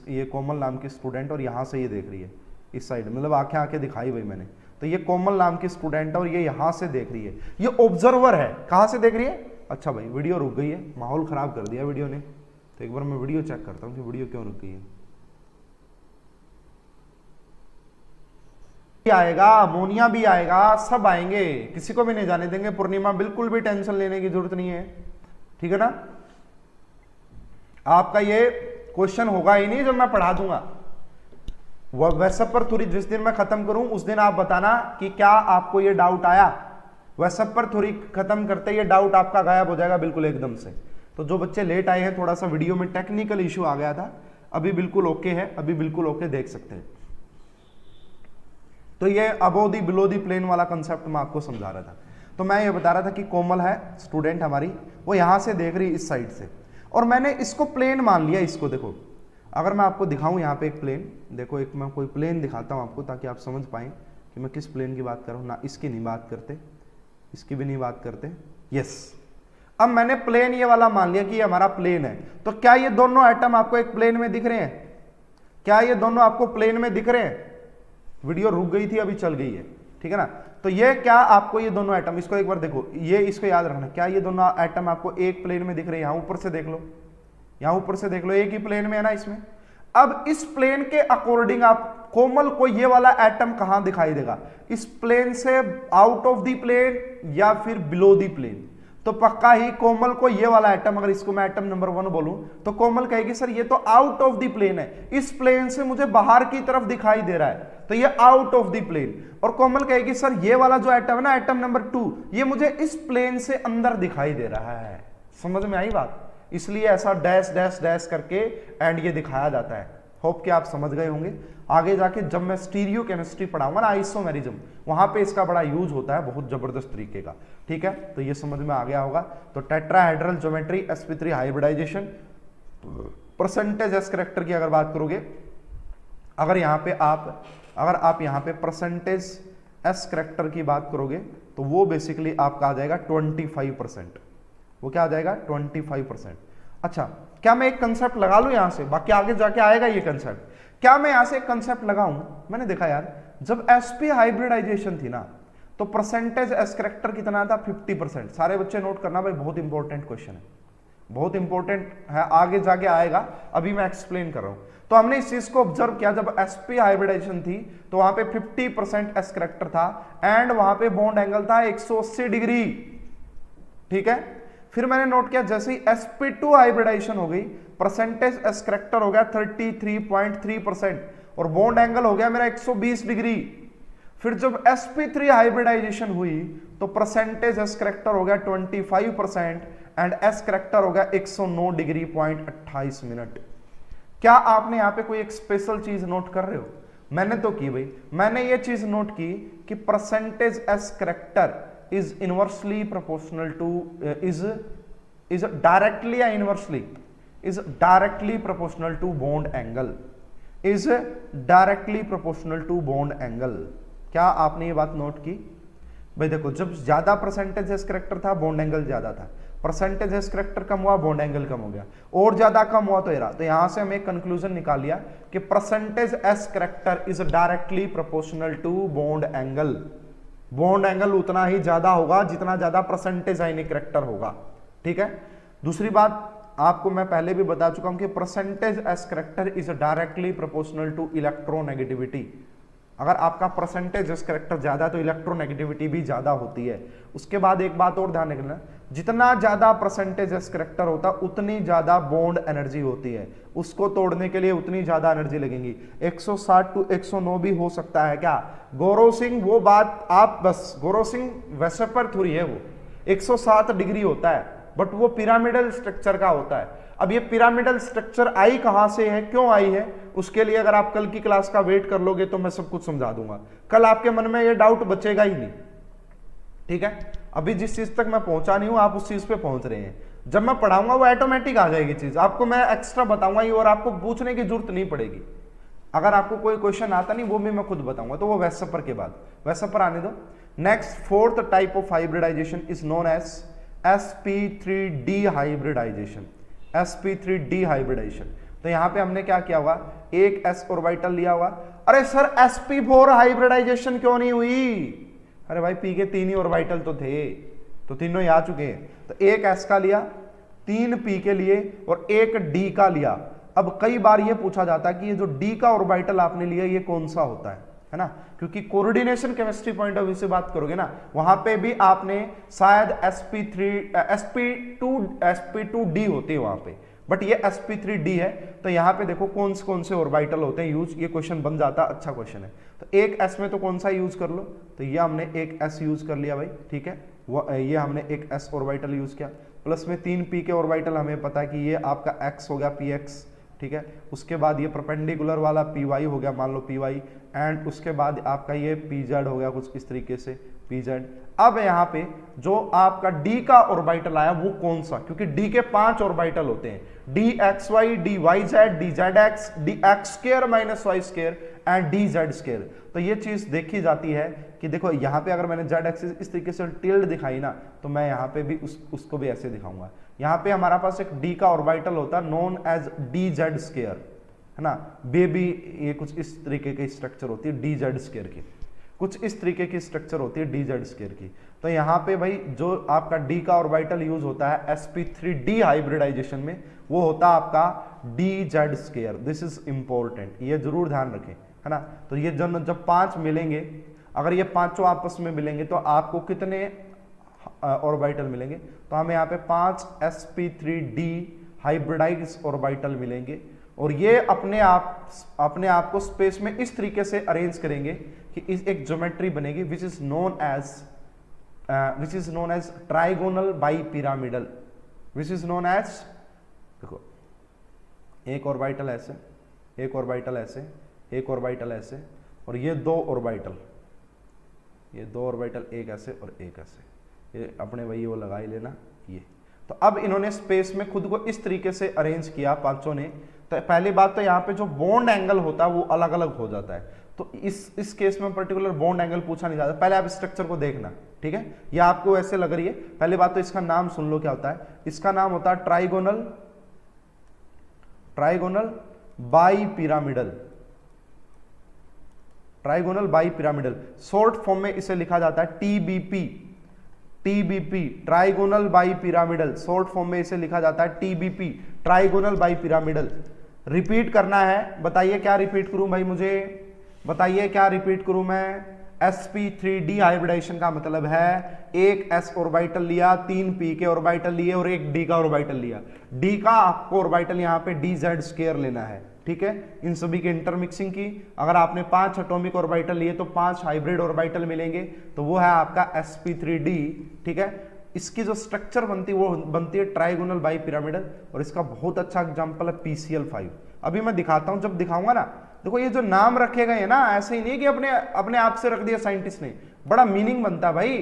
ये कोमल नाम की स्टूडेंट, और यहाँ से ये देख रही है इस साइड, मतलब आंखें दिखाई भाई मैंने। तो ये कोमल नाम की स्टूडेंट है और ये यहाँ से देख रही है, ये ऑब्जर्वर है। कहाँ से देख रही है? अच्छा भाई वीडियो रुक गई है, माहौल खराब कर दिया वीडियो ने। तो एक बार मैं वीडियो चेक करता हूँ कि वीडियो क्यों रुक गई है। आएगा, अमोनिया भी आएगा, सब आएंगे, किसी को भी नहीं जाने देंगे। पूर्णिमा बिल्कुल भी टेंशन लेने की जरूरत नहीं है, ठीक है ना। आपका ये क्वेश्चन होगा ही नहीं जब मैं पढ़ा दूंगा। व्हाट्सएप पर थोड़ी जिस दिन मैं खत्म करूं उस दिन आप बताना कि क्या आपको ये डाउट आया। व्हाट्सएप पर थोड़ी खत्म करते ये डाउट आपका गायब हो जाएगा बिल्कुल एकदम से। तो जो बच्चे लेट आए हैं, थोड़ा सा वीडियो में टेक्निकल इशू आ गया था, अभी बिल्कुल ओके है, अभी बिल्कुल ओके देख सकते हैं। तो ये above the below the plane वाला कंसेप्ट मैं आपको समझा रहा था। तो मैं ये बता रहा था कि कोमल है स्टूडेंट हमारी, वो यहां से देख रही इस साइड से, और मैंने इसको प्लेन मान लिया। इसको देखो, अगर मैं आपको दिखाऊं यहाँ पे एक प्लेन, देखो एक मैं कोई प्लेन दिखाता हूं आपको ताकि आप समझ पाएं कि मैं किस प्लेन की बात कर रहा हूं। ना इसकी नहीं बात करते, इसकी भी नहीं बात करते, यस। अब मैंने प्लेन ये वाला मान लिया कि ये हमारा प्लेन है। तो क्या ये दोनों एटम आपको एक प्लेन में दिख रहे हैं? क्या ये दोनों आपको प्लेन में दिख रहे हैं? वीडियो रुक गई थी, अभी चल गई है, ठीक है ना। तो ये क्या आपको ये दोनों एटम, इसको एक बार देखो, ये इसको याद रखना, क्या ये दोनों एटम आपको एक प्लेन में दिख रहे हैं? यहां ऊपर से देख लो, यहां ऊपर से देख लो, एक ही प्लेन में है ना इसमें। अब इस प्लेन के अकॉर्डिंग आप कोमल को ये वाला एटम कहां दिखाई देगा? इस प्लेन से आउट ऑफ द प्लेन या फिर बिलो द प्लेन। तो पक्का ही कोमल को ये वाला एटम, अगर इसको मैं एटम नंबर 1 बोलूं तो कोमल कहेगी सर ये तो आउट ऑफ द प्लेन है, इस प्लेन से मुझे बाहर की तरफ दिखाई दे रहा है, तो ये आउट ऑफ द प्लेन। और कोमल कहेगी सर ये वाला जो एटम है ना, एटम नंबर 2, ये मुझे इस प्लेन से अंदर दिखाई दे रहा है। समझ में आई बात? इसलिए ऐसा डैश डैश डैश करके एंड ये दिखाया जाता है। होप कि आप समझ गए होंगे। आगे जाके जब मैं स्टीरियो केमिस्ट्री पढ़ाऊंगा ना, आइसोमेरिज्म, वहां पे इसका बड़ा यूज होता है बहुत जबरदस्त तरीके का, ठीक है। तो ये समझ में आ गया होगा। तो tetrahedral geometry, sp3 hybridisation, percentage s character की अगर बात करोगे, अगर आप यहाँ पे परसेंटेज एस करैक्टर की बात करोगे तो वो बेसिकली आपका आ जाएगा 25%। वो क्या आ जाएगा? 25%। अच्छा, क्या मैं एक कंसेप्ट लगा लूं यहां से? बाकी आगे जाके आएगा ये कंसेप्ट। क्या मैं यहां से एक कंसेप्ट लगाऊं? मैंने देखा यार, जब sp हाइब्रिडाइजेशन थी ना, तो परसेंटेज एस करैक्टर कितना था? 50%। सारे बच्चे नोट करना भाई, बहुत इंपॉर्टेंट क्वेश्चन है, बहुत इंपॉर्टेंट है, आगे जाके आएगा, अभी मैं एक्सप्लेन कर रहा हूं। तो हमने इस चीज को ऑब्जर्व किया, जब sp हाइब्रिडाइजेशन थी तो वहां पे 50% एस करैक्टर था एंड वहां पे बॉन्ड एंगल था 180 डिग्री, ठीक है। फिर मैंने नोट किया जैसे ही sp2 हाइब्रिडाइजेशन हो गई, परसेंटेज एस करैक्टर हो गया 33.3% और बॉन्ड एंगल हो गया मेरा 120 डिग्री। फिर जब sp3 हाइब्रिडाइजेशन हुई तो परसेंटेज एस करैक्टर हो गया 25% एंड एस करैक्टर हो गया 109 डिग्री 28 मिनट। क्या आपने यहां पे कोई एक स्पेशल चीज नोट कर रहे हो? मैंने तो की भाई, मैंने ये चीज नोट की कि percentage s character is inversely proportional to is directly या inversely is directly proportional to bond angle, is directly proportional to bond angle। क्या आपने ये बात नोट की? भाई देखो, जब ज्यादा परसेंटेज एस करैक्टर था बॉन्ड एंगल ज्यादा था, परसेंटेज एस करैक्टर कम हुआ बॉन्ड एंगल कम हो गया, और ज्यादा कम हुआ तो ये रहा। तो यहां से हम एक कंक्लूजन निकाल लिया कि percentage s character is directly proportional to bond angle. Bond angle उतना ही ज्यादा होगा जितना ज्यादा परसेंटेज आयनिक करैक्टर होगा, ठीक है। दूसरी बात आपको मैं पहले भी बता चुका हूं कि percentage s character is directly proportional to electronegativity. अगर आपका परसेंटेज एस करैक्टर ज्यादा तो इलेक्ट्रोनेगेटिविटी भी ज्यादा होती है। उसके बाद एक बात और ध्यान रखना, जितना ज्यादा परसेंटेज एस करैक्टर होता उतनी ज्यादा बॉन्ड एनर्जी होती है, उसको तोड़ने के लिए उतनी ज्यादा एनर्जी लगेगी। 160 to 109 भी हो सकता है क्या? गौरव सिंह, वो बात आप बस, गौरव सिंह वैसे पर थोड़ी है, वो 107 डिग्री होता है, बट वो पिरामिडल स्ट्रक्चर का होता है। अब ये पिरामिडल स्ट्रक्चर आई कहां से है, क्यों आई है, उसके लिए अगर आप कल की क्लास का वेट कर लोगे तो मैं सब कुछ समझा दूंगा। कल आपके मन में ये डाउट बचेगा ही नहीं, ठीक है। अभी जिस चीज तक मैं पहुंचा नहीं हूं आप उस चीज पे पहुंच रहे हैं। जब मैं पढ़ाऊंगा वो ऑटोमेटिक आ जाएगी चीज, आपको मैं एक्स्ट्रा बताऊंगा ही और आपको पूछने की जरूरत नहीं पड़ेगी। अगर आपको कोई क्वेश्चन आता नहीं वो भी मैं खुद बताऊंगा, तो वो वैसपर के बाद, वैसपर आने दो। Next, fourth type of hybridization is known as sp3d hybridization. sp3d hybridization, तो यहां पे हमने क्या किया होगा, एक s ऑर्बिटल लिया होगा। अरे सर sp4 हाइब्रिडाइजेशन क्यों नहीं हुई? अरे भाई p के 3 ही ऑर्बिटल तो थे, तो तीनों ही आ चुके हैं। तो एक s का लिया, 3 p के लिए और एक d का लिया। अब कई बार ये पूछा जाता है कि ये जो d का ऑर्बिटल आपने लिया ये कौन सा होता है ना, क्योंकि coordination chemistry point of view से बात करोगे ना, वहां पे भी आपने शायद sp2d होती है वहां पे, बट ये sp3d है, तो यहाँ पे देखो कौन से ऑर्बिटल होते हैं यूज, ये क्वेश्चन बन जाता, अच्छा क्वेश्चन है। तो एक s में तो कौन सा यूज कर लो, तो ये हमने एक s यूज कर लिया भाई, ठीक है, वो ये हमने एक s ऑर्बिटल यूज किया, प्लस में 3 p के ऑर्बिटल, हमें पता है कि ये आपका x हो गया px, ठीक है, उसके बाद ये परपेंडिकुलर वाला py हो गया, मान लो py, एंड उसके बाद आपका ये pz हो गया कुछ इस तरीके से pz। अब यहाँ पे जो आपका d का ऑर्बिटल आया वो कौन सा, क्योंकि d के 5 ऑर्बिटल होते हैं, dxy, dyz, dzx, dx square minus y square and dz square. तो ये चीज देखी जाती है कि देखो यहाँ पे अगर मैंने z एक्सिस इस तरीके से टिल्ड दिखाई ना, तो मैं यहाँ पे भी उसको भी ऐसे दिखाऊंगा। यहाँ पे हमारा पास एक d का ऑर्बिटल होता है नोन एज dz स्क्वायर, है ना, बेबी, ये कुछ इस तरीके की स्ट्रक्चर होती है dz स्क्वायर की, कुछ इस तरीके की स्ट्रक्चर होती है dz स्क्वायर की। तो यहाँ पे भाई जो आपका d का ऑर्बिटल यूज होता है sp3d हाइब्रिडाइजेशन में, वो होता है आपका dz square. This is important, ये जरूर ध्यान रखें, है ना। तो ये जब 5 मिलेंगे, अगर ये पांचों आपस में मिलेंगे तो आपको कितने ऑर्बिटल मिलेंगे, तो हमें यहाँ पे 5 sp3d हाइब्रिडाइज ऑर्बिटल मिलेंगे, और ये अपने आप को स्पेस में इस तरीके से अरेंज करेंगे कि इस एक ज्योमेट्री बनेगी which is known as trigonal bipyramidal, which is known as, देखो एक ऑर्बिटल ऐसे, एक ऑर्बिटल ऐसे, एक ऑर्बिटल ऐसे, और ये दो ऑर्बिटल, ये दो ऑर्बिटल, एक ऐसे और एक ऐसे, ये अपने वही वो लगा ही लेना ये। तो अब इन्होंने स्पेस में खुद को इस तरीके से अरेंज किया पांचों ने। तो पहली बात तो यहाँ पे जो बॉन्ड एंगल होता है वो अलग अलग हो जाता है, तो इस केस में पर्टिकुलर बॉन्ड एंगल पूछा नहीं जाता। पहले आप स्ट्रक्चर को देखना, ठीक है, ये आपको ऐसे लग रही है। पहली बात तो इसका नाम सुन लो क्या होता है, इसका नाम होता है trigonal bipyramidal, trigonal bipyramidal. Short form में इसे लिखा जाता है TBP, trigonal bipyramidal, short form में इसे लिखा जाता है टीबीपी, ट्राइगोनल बाइपिरामिडल। रिपीट करना है, बताइए क्या रिपीट करूं भाई, मुझे बताइए क्या रिपीट करूं मैं। sp3d हाइब्रिडाइजेशन का मतलब है एक s ऑर्बिटल लिया, 3 p के ऑर्बिटल लिए और एक d का ऑर्बिटल लिया। d का आपको ऑर्बिटल यहाँ पे dz स्क्वायर लेना है, ठीक है, इन सभी के इंटरमिक्सिंग की। अगर आपने 5 एटॉमिक ऑर्बिटल लिए तो 5 हाइब्रिड ऑर्बिटल मिलेंगे, तो वो है आपका sp3d, ठीक है। इसकी जो स्ट्रक्चर बनती है वो बनती है ट्राइगोनल बाइपिरामिडल, और इसका बहुत अच्छा एग्जांपल है PCl5। अभी मैं दिखाता हूं, जब दिखाऊंगा ना, देखो ये जो नाम रखे गए हैं ना, ऐसे ही नहीं कि अपने आप से रख दिया साइंटिस्ट ने, बड़ा मीनिंग बनता है भाई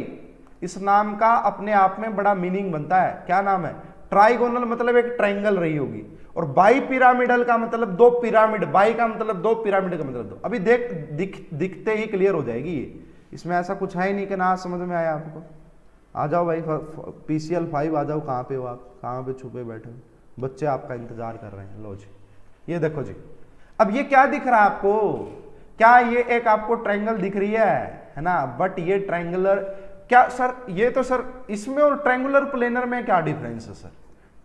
इस नाम का, अपने आप में बड़ा मीनिंग बनता है। क्या नाम है, ट्राइगोनल मतलब एक ट्रायंगल रही होगी, और बाई पिरामिडल का मतलब 2 पिरामिड, बाई का मतलब 2, पिरामिड का मतलब 2। अभी दिखते ही क्लियर हो जाएगी ये, इसमें ऐसा कुछ है ही नहीं कि ना समझ में आया आपको। आ जाओ भाई PCl5, आ जाओ, कहाँ पे हो आप, कहाँ पे छुपे बैठे हो, बच्चे आपका इंतजार कर रहे हैं। लो जी, ये देखो जी, अब ये क्या दिख रहा है आपको, क्या ये एक आपको ट्रायंगल दिख रही है ना, बट ये ट्रायंगुलर, क्या सर ये तो सर इसमें और ट्रायंगुलर प्लेनर में क्या डिफरेंस है सर,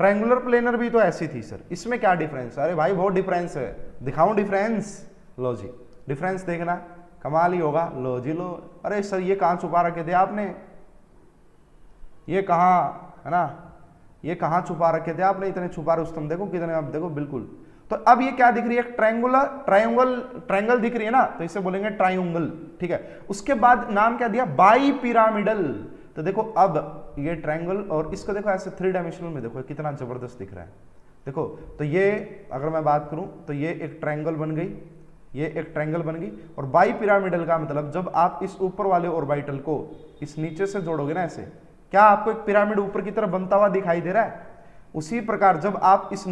ट्रायंगुलर प्लेनर भी तो ऐसी थी सर, इसमें क्या डिफरेंस है। अरे भाई बहुत डिफरेंस है, दिखाऊं डिफरेंस, लो जी डिफरेंस देखना, कमाल ही होगा। लो जी लो, अरे सर ये कहाँ छुपा रखे थे आपने, ये कहाँ है ना, ये कहाँ छुपा रखे थे आपने, इतने छुपा रहे तुम देखो कितने, आप देखो बिल्कुल। तो अब ये क्या दिख रही है, ट्रायंगल दिख रही है ना, तो इसे बोलेंगे ट्रायंगल, ठीक है। उसके बाद नाम क्या दिया, बाई पिरामिडल। तो देखो अब ये ट्रायंगल, और इसको देखो ऐसे 3 डायमेंशनल में देखो कितना जबरदस्त दिख रहा है। देखो तो ये अगर मैं बात करूं तो ये एक ट्रायंगल बन गई, ये एक ट्रायंगल बन गई। और बाई पिरामिडल का मतलब जब आप इस ऊपर वाले ऑर्बिटल को इस नीचे से जोड़ोगे ना ऐसे, क्या आपको एक पिरामिड ऊपर की तरफ बनता हुआ दिखाई दे रहा है। उसी प्रकार जब आप इस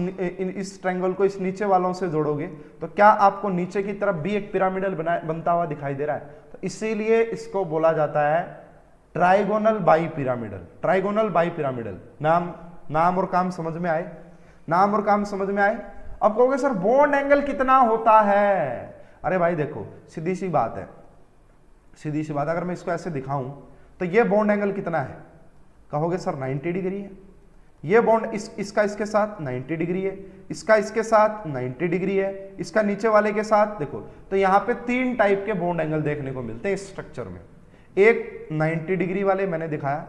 ट्रायंगल को इस नीचे वालों से जोड़ोगे तो क्या आपको नीचे की तरफ भी एक पिरामिडल बनता हुआ दिखाई दे रहा है। तो इसीलिए इसको बोला जाता है trigonal bi pyramidal, trigonal bi pyramidal. नाम और काम समझ में आए, नाम और काम समझ में आए। अब कहोगे सर बॉन्ड एंगल कितना होता है। अरे भाई देखो सीधी सी बात है, सीधी सी बात, अगर मैं इसको ऐसे दिखाऊं तो ये बॉन्ड एंगल कितना है, कहोगे सर 90 डिग्री है। ये बॉन्ड इसका इसके साथ 90 डिग्री है, इसका इसके साथ 90 डिग्री है, इसका नीचे वाले के साथ देखो। तो यहाँ पे 3 टाइप के बॉन्ड एंगल देखने को मिलते हैं इस स्ट्रक्चर में। एक 90 डिग्री वाले मैंने दिखाया,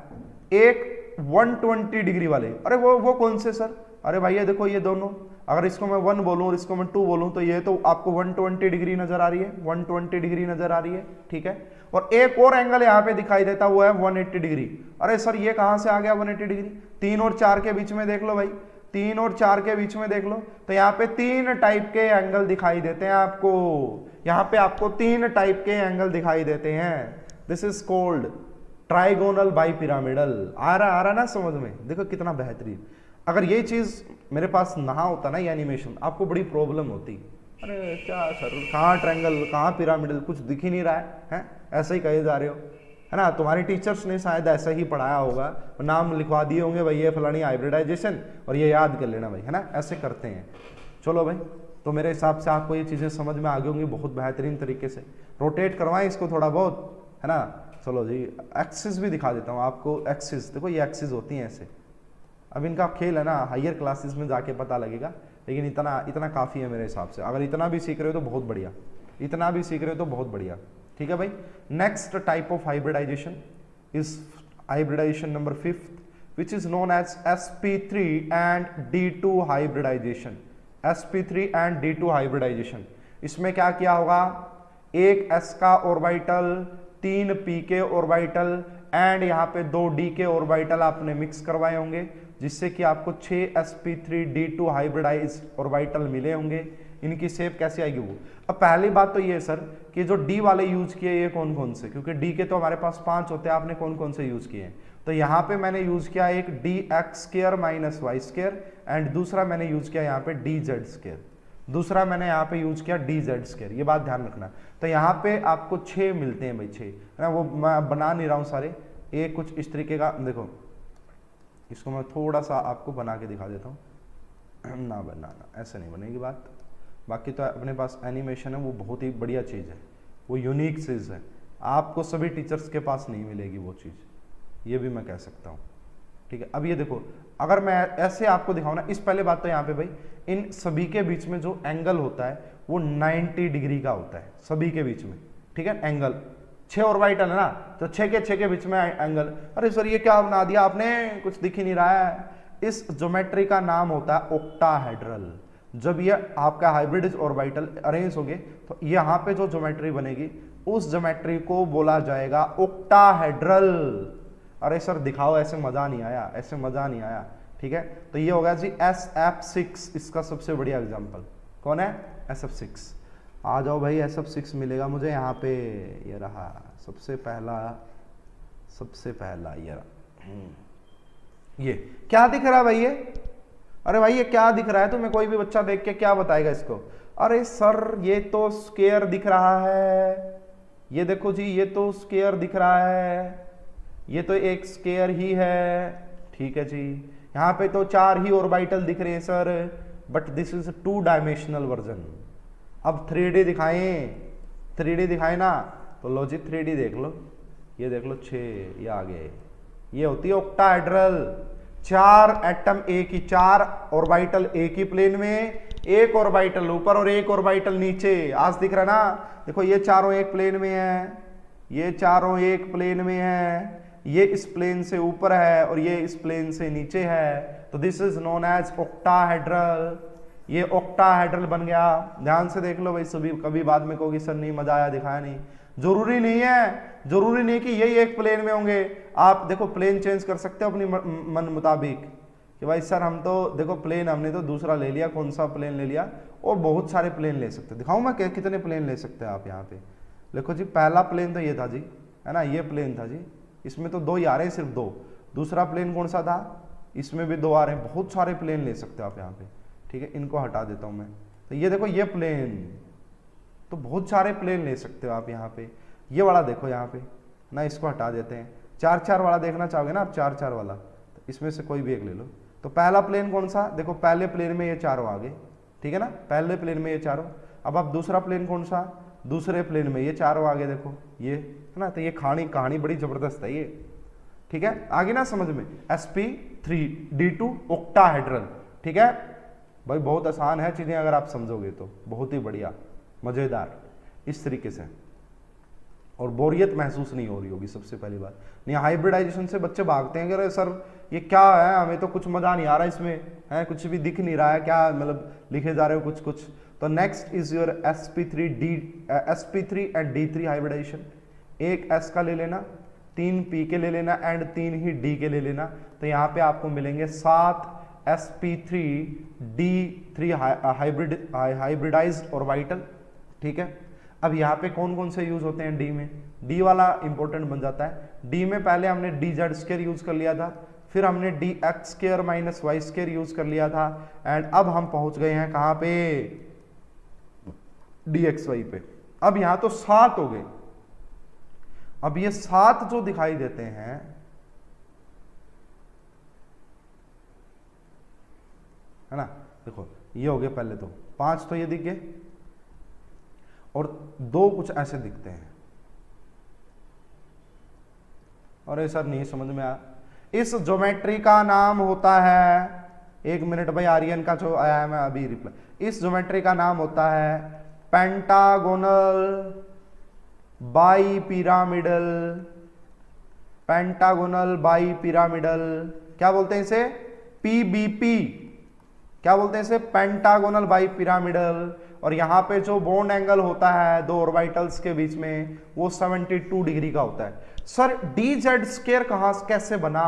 एक 120 डिग्री वाले, अरे वो कौन से सर? अरे भाई ये देखो ये दोनों, अगर इसको मैं 1 बोलूं और इसको मैं 2 बोलूं तो ये तो आपको 120 डिग्री नजर आ रही है, 120 डिग्री नजर आ रही है, ठीक है। और एक और एंगल यहाँ पे दिखाई देता हुआ है 180 डिग्री। अरे सर ये कहां से आ गया 180 डिग्री? 3 और 4 के बीच में देख लो भाई, 3 और 4 के बीच में देख लो, तो यहाँ पे 3 टाइप के एंगल दिखाई देते हैं आपको, यहाँ पे आपको 3 टाइप के एंगल दिखाई देते हैं। This is called trigonal bipyramidal. आ रहा ना समझ में? देखो कितना बेहतरीन। अगर ये चीज मेरे पास ना होता ना, ये एनिमेशन, आपको बड़ी प्रॉब्लम होती। अरे क्या सर, कहाँ ट्रायंगल, कहाँ पिरामिडल, कुछ दिख ही नहीं रहा है? ऐसे ही कहे जा रहे हो, है ना? तुम्हारे टीचर्स ने शायद ऐसा ही पढ़ाया होगा, नाम लिखवा दिए होंगे भाई ये फलानी हाइब्रिडाइजेशन, और ये याद कर लेना भाई, है ना? ऐसे करते हैं। चलो भाई, तो मेरे हिसाब से आपको ये चीज़ें समझ में आ गई होंगी बहुत बेहतरीन तरीके से। रोटेट करवाएं इसको थोड़ा बहुत, है ना? चलो जी, एक्सिस भी दिखा देता हूँ आपको। एक्सिस देखो, ये एक्सिस होती हैं ऐसे। अब इनका खेल है ना, हायर क्लासेस में जाके पता लगेगा, लेकिन इतना काफ़ी है मेरे हिसाब से। अगर इतना भी सीख रहे हो तो बहुत बढ़िया, इतना भी सीख रहे हो तो बहुत बढ़िया, ठीक है भाई। Next type of hybridization is hybridization number 5, which is known as sp3 and d2 hybridization. sp3 and d2 hybridization, इसमें क्या किया होगा? एक s का ऑर्बिटल, 3 p के ऑर्बिटल एंड यहाँ पे 2 d के ऑर्बिटल आपने मिक्स करवाए होंगे, जिससे कि आपको 6 sp3d2 हाइब्रिडाइज ऑर्बिटल मिले होंगे। इनकी शेप कैसे आएगी वो? अब पहली बात तो ये सर कि जो d वाले यूज किए ये कौन कौन से, क्योंकि d के तो हमारे पास 5 होते हैं, आपने कौन कौन से यूज किए हैं? तो यहाँ पे मैंने यूज किया एक dx² माइनस y² एंड दूसरा मैंने यूज किया यहाँ पे dz², दूसरा मैंने यहाँ पे यूज किया dz²। ये बात ध्यान रखना। तो यहाँ पे आपको 6 मिलते हैं भाई, 6, है ना? वो मैं बना नहीं रहा हूँ सारे, एक कुछ इस तरीके का। देखो इसको मैं थोड़ा सा आपको बना के दिखा देता हूँ ना, बनाना ऐसे नहीं बनेगी बात। बाकी तो अपने पास एनिमेशन है, वो बहुत ही बढ़िया चीज़ है, वो यूनिक चीज़ है, आपको सभी टीचर्स के पास नहीं मिलेगी वो चीज़, ये भी मैं कह सकता हूँ, ठीक है। अब ये देखो, अगर मैं ऐसे आपको दिखाऊँ ना, इस पहले बात तो यहाँ पे भाई इन सभी के बीच में जो एंगल होता है वो 90 डिग्री का होता है सभी के बीच में, ठीक है। एंगल 6 ऑर्बिटल है ना, तो 6 के बीच में एंगल। अरे सर ये क्या बना दिया आपने, कुछ दिख ही नहीं रहा है। इस ज्योमेट्री का नाम होता है ऑक्टाहेड्रल। जब ये आपका हाइब्रिड ऑर्बिटल अरेंज होंगे तो यहाँ पे जो ज्योमेट्री बनेगी उस ज्योमेट्री को बोला जाएगा ऑक्टाहेड्रल। अरे सर दिखाओ, ऐसे मजा नहीं आया, ऐसे मजा नहीं आया, ठीक है। तो ये होगा जी SF6, इसका सबसे बढ़िया एग्जांपल कौन है? SF6। आ जाओ भाई, SF6 मिलेगा मुझे यहाँ पे, ये रहा सबसे पहला ये रहा। ये क्या दिख रहा है भाई ये? अरे भाई ये क्या दिख रहा है तुम्हें? कोई भी बच्चा देख के क्या बताएगा इसको? अरे सर ये तो स्क्वायर दिख रहा है, ये देखो जी, ये तो स्क्वायर दिख रहा है, ये तो एक स्क्वायर ही है, ठीक है जी। यहाँ पे तो 4 ही ऑर्बिटल दिख रहे हैं sir, but this is 2 dimensional version. अब 3D दिखाएं, 3D दिखाए ना, तो लो जी 3D देख लो, ये देख लो 6, ये आ गए, ये होती है ऑक्टाहेड्रल। 4 एटम एक ही, 4 ऑर्बिटल एक ही प्लेन में, एक ऑर्बिटल ऊपर और एक ऑर्बिटल नीचे। आज दिख रहा है ना, देखो ये चारों एक प्लेन में है, ये चारों एक प्लेन में है, ये इस प्लेन से ऊपर है और ये इस प्लेन से नीचे है, तो this is known as octahedral. ये ऑक्टाहेड्रल बन गया। ध्यान से देख लो भाई, सभी कभी बाद में कहोगे सर नहीं मजा आया, दिखाया नहीं। जरूरी नहीं है, जरूरी नहीं कि यही एक प्लेन में होंगे। आप देखो प्लेन चेंज कर सकते हो अपनी मन मुताबिक कि भाई सर हम तो देखो प्लेन हमने तो दूसरा ले लिया, कौन सा प्लेन ले लिया, और बहुत सारे प्लेन ले सकते हो। दिखाऊं मैं कितने प्लेन ले सकते हैं आप यहाँ पे? देखो जी पहला प्लेन तो ये था जी, है ना, ये प्लेन था जी, इसमें तो 2 ही आ रहे हैं, सिर्फ 2। दूसरा प्लेन कौन सा था? इसमें भी 2 आ रहे हैं। बहुत सारे प्लेन ले सकते हो आप यहाँ पे, ठीक है। इनको हटा देता हूँ मैं। तो ये देखो ये प्लेन, तो बहुत सारे प्लेन ले सकते हो आप यहाँ पे। ये वाला देखो यहाँ पे ना, इसको हटा देते हैं। 4-4 वाला देखना चाहोगे ना आप, 4-4 वाला, तो इसमें से कोई भी एक ले लो। तो पहला प्लेन कौन सा? देखो पहले प्लेन में ये चारों आ गए, ठीक है ना, पहले प्लेन में ये चारों। अब आप दूसरा प्लेन कौन सा? दूसरे प्लेन में ये चारों आ गए, देखो ये, है ना। तो ये कहानी बड़ी जबरदस्त है ये, ठीक है। आगे ना समझ में, sp3d2 ऑक्टाहेड्रल, ठीक है भाई। बहुत आसान है चीजें, अगर आप समझोगे तो बहुत ही बढ़िया, मजेदार इस तरीके से, और बोरियत महसूस नहीं हो रही होगी। सबसे पहली बात नहीं, हाइब्रिडाइजेशन से बच्चे भागते हैं कि अरे सर ये क्या है, हमें तो कुछ मजा नहीं आ रहा इसमें, है कुछ भी दिख नहीं रहा है, क्या मतलब लिखे जा रहे हो कुछ कुछ। तो next is your sp3 and d3 hybridization. एक s का ले लेना, 3 p के ले लेना एंड 3 ही d के ले लेना। तो यहाँ पे आपको मिलेंगे 7 sp3 d3 हाइब्रिडाइज्ड ऑर्बिटल। ठीक है, अब यहाँ पे कौन कौन से यूज होते हैं डी में, डी वाला इंपॉर्टेंट बन जाता है। डी में पहले हमने डी जेड स्क्वायर यूज कर लिया था, फिर हमने d x square minus y square use कर लिया था, एंड अब हम पहुंच गए हैं कहां पे, डी एक्स वाई पे। अब यहां तो 7 हो गए। अब ये 7 जो दिखाई देते हैं, है ना, देखो ये हो गए पहले तो 5 तो ये दिख गए, और 2 कुछ ऐसे दिखते हैं। अरे सर नहीं समझ में आया। इस ज्योमेट्री का नाम होता है, 1 मिनट भाई, आर्यन का जो आया है मैं अभी रिप्लाई। इस ज्योमेट्री का नाम होता है pentagonal bi pyramidal. Pentagonal bi pyramidal क्या बोलते हैं इसे, पीबीपी। क्या बोलते हैं इसे, पेंटागोनल बाई पिरामिडल। और यहां पे जो बॉन्ड एंगल होता है 2 ऑर्बिटल्स के बीच में, वो 72 डिग्री का होता है। सर डी जेड स्क्वायर कहां कैसे बना,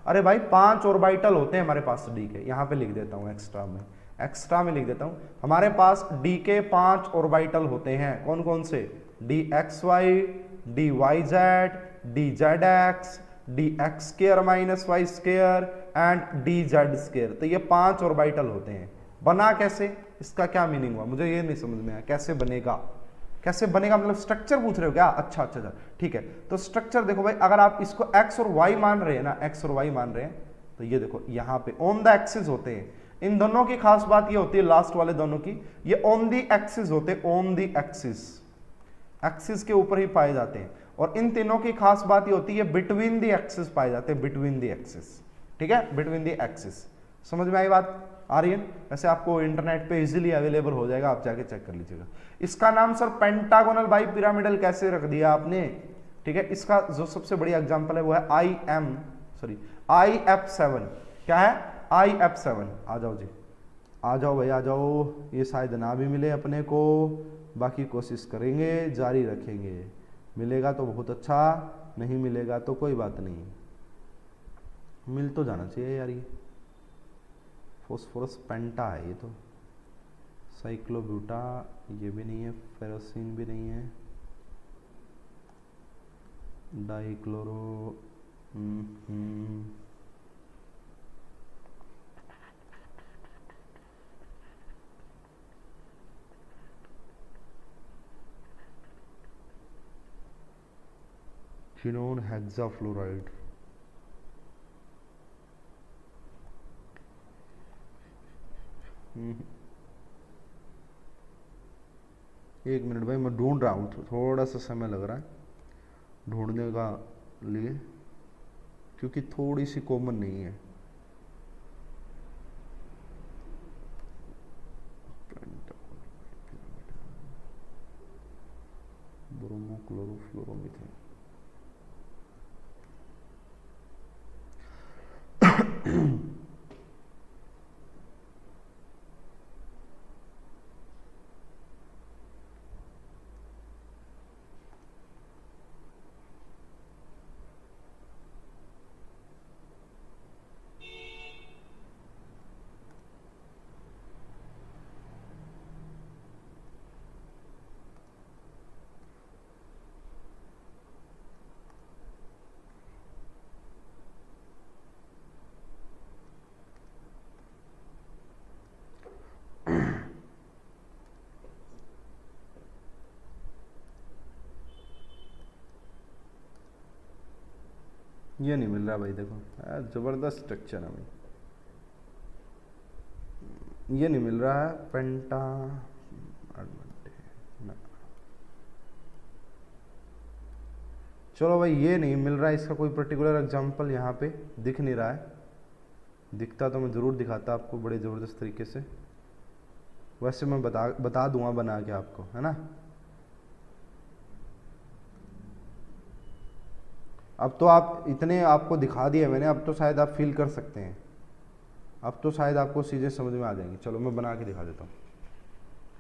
अरे भाई 5 ऑर्बिटल होते हैं हमारे पास डी के, यहां पे लिख देता हूं एक्स्ट्रा में लिख देता हूं। हमारे पास डी के 5 ऑर्बिटल होते हैं, कौन कौन से, d x y, d y z, d z x, d x square minus y square and d z square. तो ये 5 ऑर्बिटल होते हैं। बना कैसे, इसका क्या मीनिंग हुआ, मुझे ये नहीं समझ में आया। कैसे बनेगा, कैसे बनेगा मतलब स्ट्रक्चर पूछ रहे हो क्या, अच्छा अच्छा अच्छा ठीक है। तो स्ट्रक्चर देखो भाई, अगर आप इसको x और y मान रहे हैं ना, x और y मान रहे हैं, तो ये देखो यहाँ पे ऑन द एक्सिस होते हैं। इन दोनों की खास बात ये होती है, लास्ट वाले दोनों की, ये ऑन द एक्सिस होते हैं, ऑन द एक्सिस, एक्सिस के ऊपर ही पाए जाते हैं। और इन तीनों की खास बात ये होती है बिटवीन द एक्सिस पाए जाते हैं, बिटवीन द एक्सिस। ठीक है, बिटवीन द एक्सिस। समझ में आई बात, आ रही है। वैसे आपको इंटरनेट पे इजीली अवेलेबल हो जाएगा, आप जाके चेक कर लीजिएगा। इसका नाम सर पेंटागोनल बाई पिरामिडल कैसे रख दिया आपने, ठीक है। इसका जो सबसे बड़ी एग्जांपल है वो है IF7। क्या है, IF7। आ जाओ जी, आ जाओ भाई आ जाओ। ये शायद ना भी मिले अपने को, बाकी कोशिश करेंगे, जारी रखेंगे। मिलेगा तो बहुत अच्छा, नहीं मिलेगा तो कोई बात नहीं, मिल तो जाना चाहिए यार। ये फोस्फोरस पेंटा है ये तो, साइक्लोब्यूटा ये भी नहीं है, फेरोसिन भी नहीं है, डाइक्लोरो फिनोन हेक्साफ्लोराइड। एक मिनट भाई, मैं ढूंढ रहा हूँ, थोड़ा सा समय लग रहा है ढूंढने का लिए, क्योंकि थोड़ी सी कॉमन नहीं है। ब्रोमोक्लोरोफ्लोरोमीथेन। ये नहीं मिल रहा भाई, देखो जबरदस्त स्ट्रक्चर है भाई, ये नहीं मिल रहा है। पेंटा चलो भाई, ये नहीं मिल रहा है, इसका कोई पर्टिकुलर एग्जांपल यहाँ पे दिख नहीं रहा है। दिखता तो मैं ज़रूर दिखाता आपको बड़े ज़बरदस्त तरीके से। वैसे मैं बता दूंगा बना के आपको, है ना। अब तो आप इतने आपको दिखा दिए मैंने, अब तो शायद आप फील कर सकते हैं, अब तो शायद आपको चीज़ें समझ में आ जाएंगी। चलो मैं बना के दिखा देता हूँ।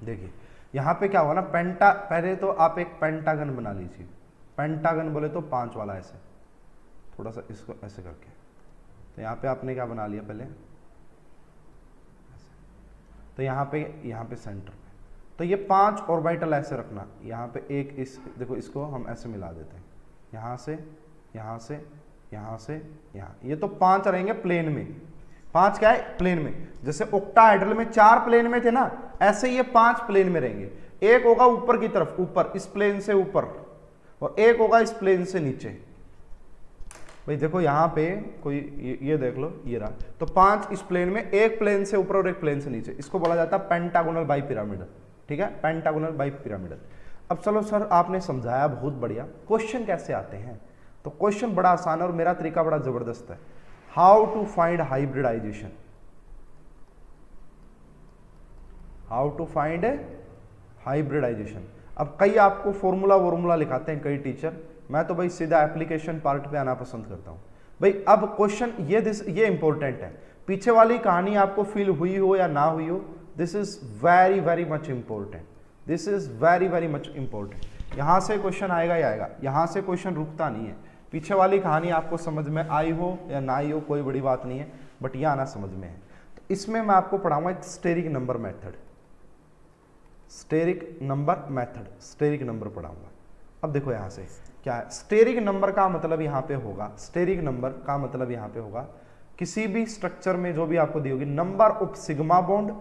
देखिए यहाँ पे क्या हुआ ना, पहले तो आप एक पेंटागन बना लीजिए। पेंटागन बोले तो 5 वाला, ऐसे थोड़ा सा इसको ऐसे करके, तो यहाँ पे आपने क्या बना लिया पहले, तो यहाँ पे सेंटर पे, तो ये 5 ऑर्बिटल ऐसे रखना। यहाँ पे एक इस देखो, इसको हम ऐसे मिला देते हैं, यहाँ से यहाँ से यहाँ से यहाँ, ये तो 5 रहेंगे प्लेन में। 5 क्या है, प्लेन में। जैसे ऑक्टाहेड्रल में 4 प्लेन में थे ना, ऐसे ये 5 प्लेन में रहेंगे। एक होगा ऊपर की तरफ, ऊपर इस प्लेन से ऊपर, और एक होगा इस प्लेन से नीचे। भाई देखो यहाँ पे कोई ये देख लो, ये रहा, तो 5 इस प्लेन में, एक प्लेन से ऊपर और एक प्लेन से नीचे। इसको बोला जाता है पेंटागोनल बाई पिरामिडल। ठीक है, पेंटागोनल बाई पिरामिडल। अब चलो सर आपने समझाया, बहुत बढ़िया। क्वेश्चन कैसे आते हैं, तो क्वेश्चन बड़ा आसान है और मेरा तरीका बड़ा जबरदस्त है। How to find hybridization, how to find hybridization. अब कई आपको फॉर्मूला लिखाते हैं कई टीचर, मैं तो भाई सीधा एप्लीकेशन पार्ट पे आना पसंद करता हूं। भाई अब क्वेश्चन ये इंपॉर्टेंट है, पीछे वाली कहानी आपको फील हुई हो या ना हुई हो, this is very very much important, this is very very much important. यहां से क्वेश्चन आएगा ही आएगा, यहां से क्वेश्चन रुकता नहीं है। पीछे वाली कहानी आपको समझ में आई हो या ना आई हो कोई बड़ी बात नहीं है, बट ये आना समझ में है। तो इसमें मैं आपको पढ़ाऊंगा एक steric number method, steric number method, steric number पढ़ाऊंगा। अब देखो यहां से क्या है, स्टेरिक नंबर का मतलब यहां पे होगा, स्टेरिक नंबर का मतलब यहां पे होगा किसी भी स्ट्रक्चर में जो भी आपको दी होगी, number of sigma bond,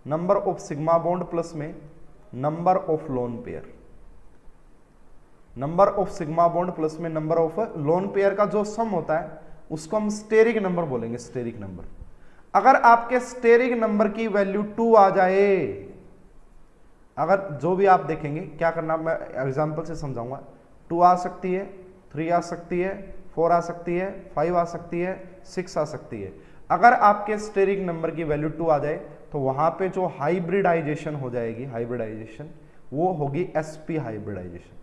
number of sigma bond plus में number of lone pair, number of sigma bond plus में नंबर ऑफ लोन पेयर का जो सम होता है उसको हम स्टेरिक नंबर बोलेंगे, स्टेरिक नंबर। अगर आपके स्टेरिक नंबर की वैल्यू 2 आ जाए, अगर जो भी आप देखेंगे क्या करना, मैं एग्जांपल से समझाऊंगा। 2 आ सकती है, 3 आ सकती है, 4 आ सकती है, 5 आ सकती है, 6 आ सकती है। अगर आपके स्टेरिक नंबर की वैल्यू 2 आ जाए तो वहां पे जो हाइब्रिडाइजेशन हो जाएगी, हाइब्रिडाइजेशन वो होगी sp हाइब्रिडाइजेशन।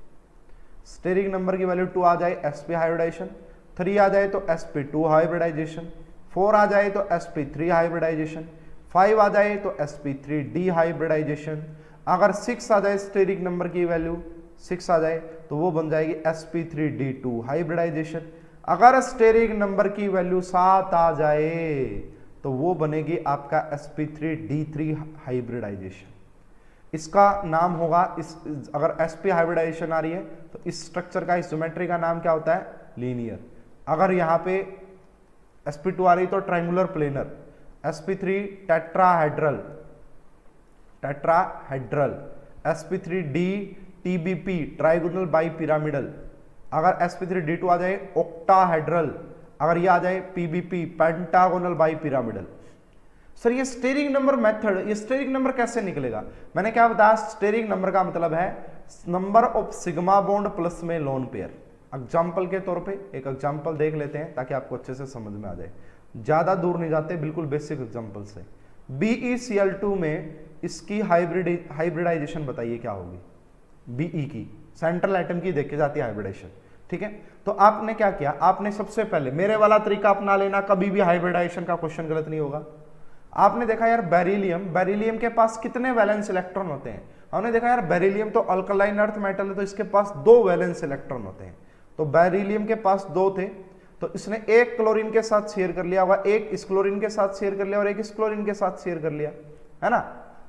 स्टेरिक नंबर की वैल्यू 2 आ जाए sp हाइब्रिडाइजेशन, 3 आ जाए तो sp2 हाइब्रिडाइजेशन, 4 आ जाए तो sp3 हाइब्रिडाइजेशन, 5 आ जाए तो sp3d हाइब्रिडाइजेशन। अगर 6 आ जाए, स्टेरिक नंबर की वैल्यू 6 आ जाए तो वो बन जाएगी sp3d2 हाइब्रिडाइजेशन। अगर स्टेरिक नंबर की वैल्यू 7 आ जाए तो वो बनेगी आपका sp3d3 हाइब्रिडाइजेशन। इसका नाम होगा, अगर sp हाइब्रिडाइजेशन आ रही है तो इस स्ट्रक्चर का, इस ज्योमेट्री का नाम क्या होता है, लीनियर। अगर यहाँ पे sp2 आ रही तो triangular planar, sp3 tetrahedral, tetrahedral, sp3d tbp trigonal bi pyramidal. अगर sp3d2 आ जाए ऑक्टाहेड्रल, अगर ये आ जाए pbp pentagonal bi pyramidal. Sir ये स्टेरिक नंबर मेथड, ये स्टेरिक नंबर कैसे निकलेगा, मैंने क्या बताया, स्टेरिक नंबर का मतलब है number of sigma bond plus में लोन पेयर। एग्जाम्पल के तौर पे एक एग्जाम्पल देख लेते हैं ताकि आपको अच्छे से समझ में आ जाए, ज्यादा दूर नहीं जाते, बिल्कुल बेसिक एग्जाम्पल से। BeCl2 में इसकी हाइब्रिडाइजेशन बताइए क्या होगी, Be की, सेंट्रल एटम की देखे जाती है हाइब्रिडाइजेशन। ठीक है, तो आपने क्या किया, आपने सबसे पहले मेरे वाला तरीका अपना लेना, कभी भी हाइब्रिडाइजेशन का क्वेश्चन गलत नहीं होगा। आपने देखा यार बेरिलियम, बेरिलियम के पास कितने वैलेंस इलेक्ट्रॉन होते हैं, हमने देखा यार बेरिलियम तो अल्कलाइन अर्थ मेटल है तो इसके पास 2 वैलेंस इलेक्ट्रॉन होते हैं। तो बेरिलियम के पास 2 थे तो इसने एक क्लोरीन के साथ शेयर कर लिया होगा, एक इस क्लोरीन के साथ शेयर कर लिया और एक इस क्लोरीन के साथ शेयर कर लिया, है ना,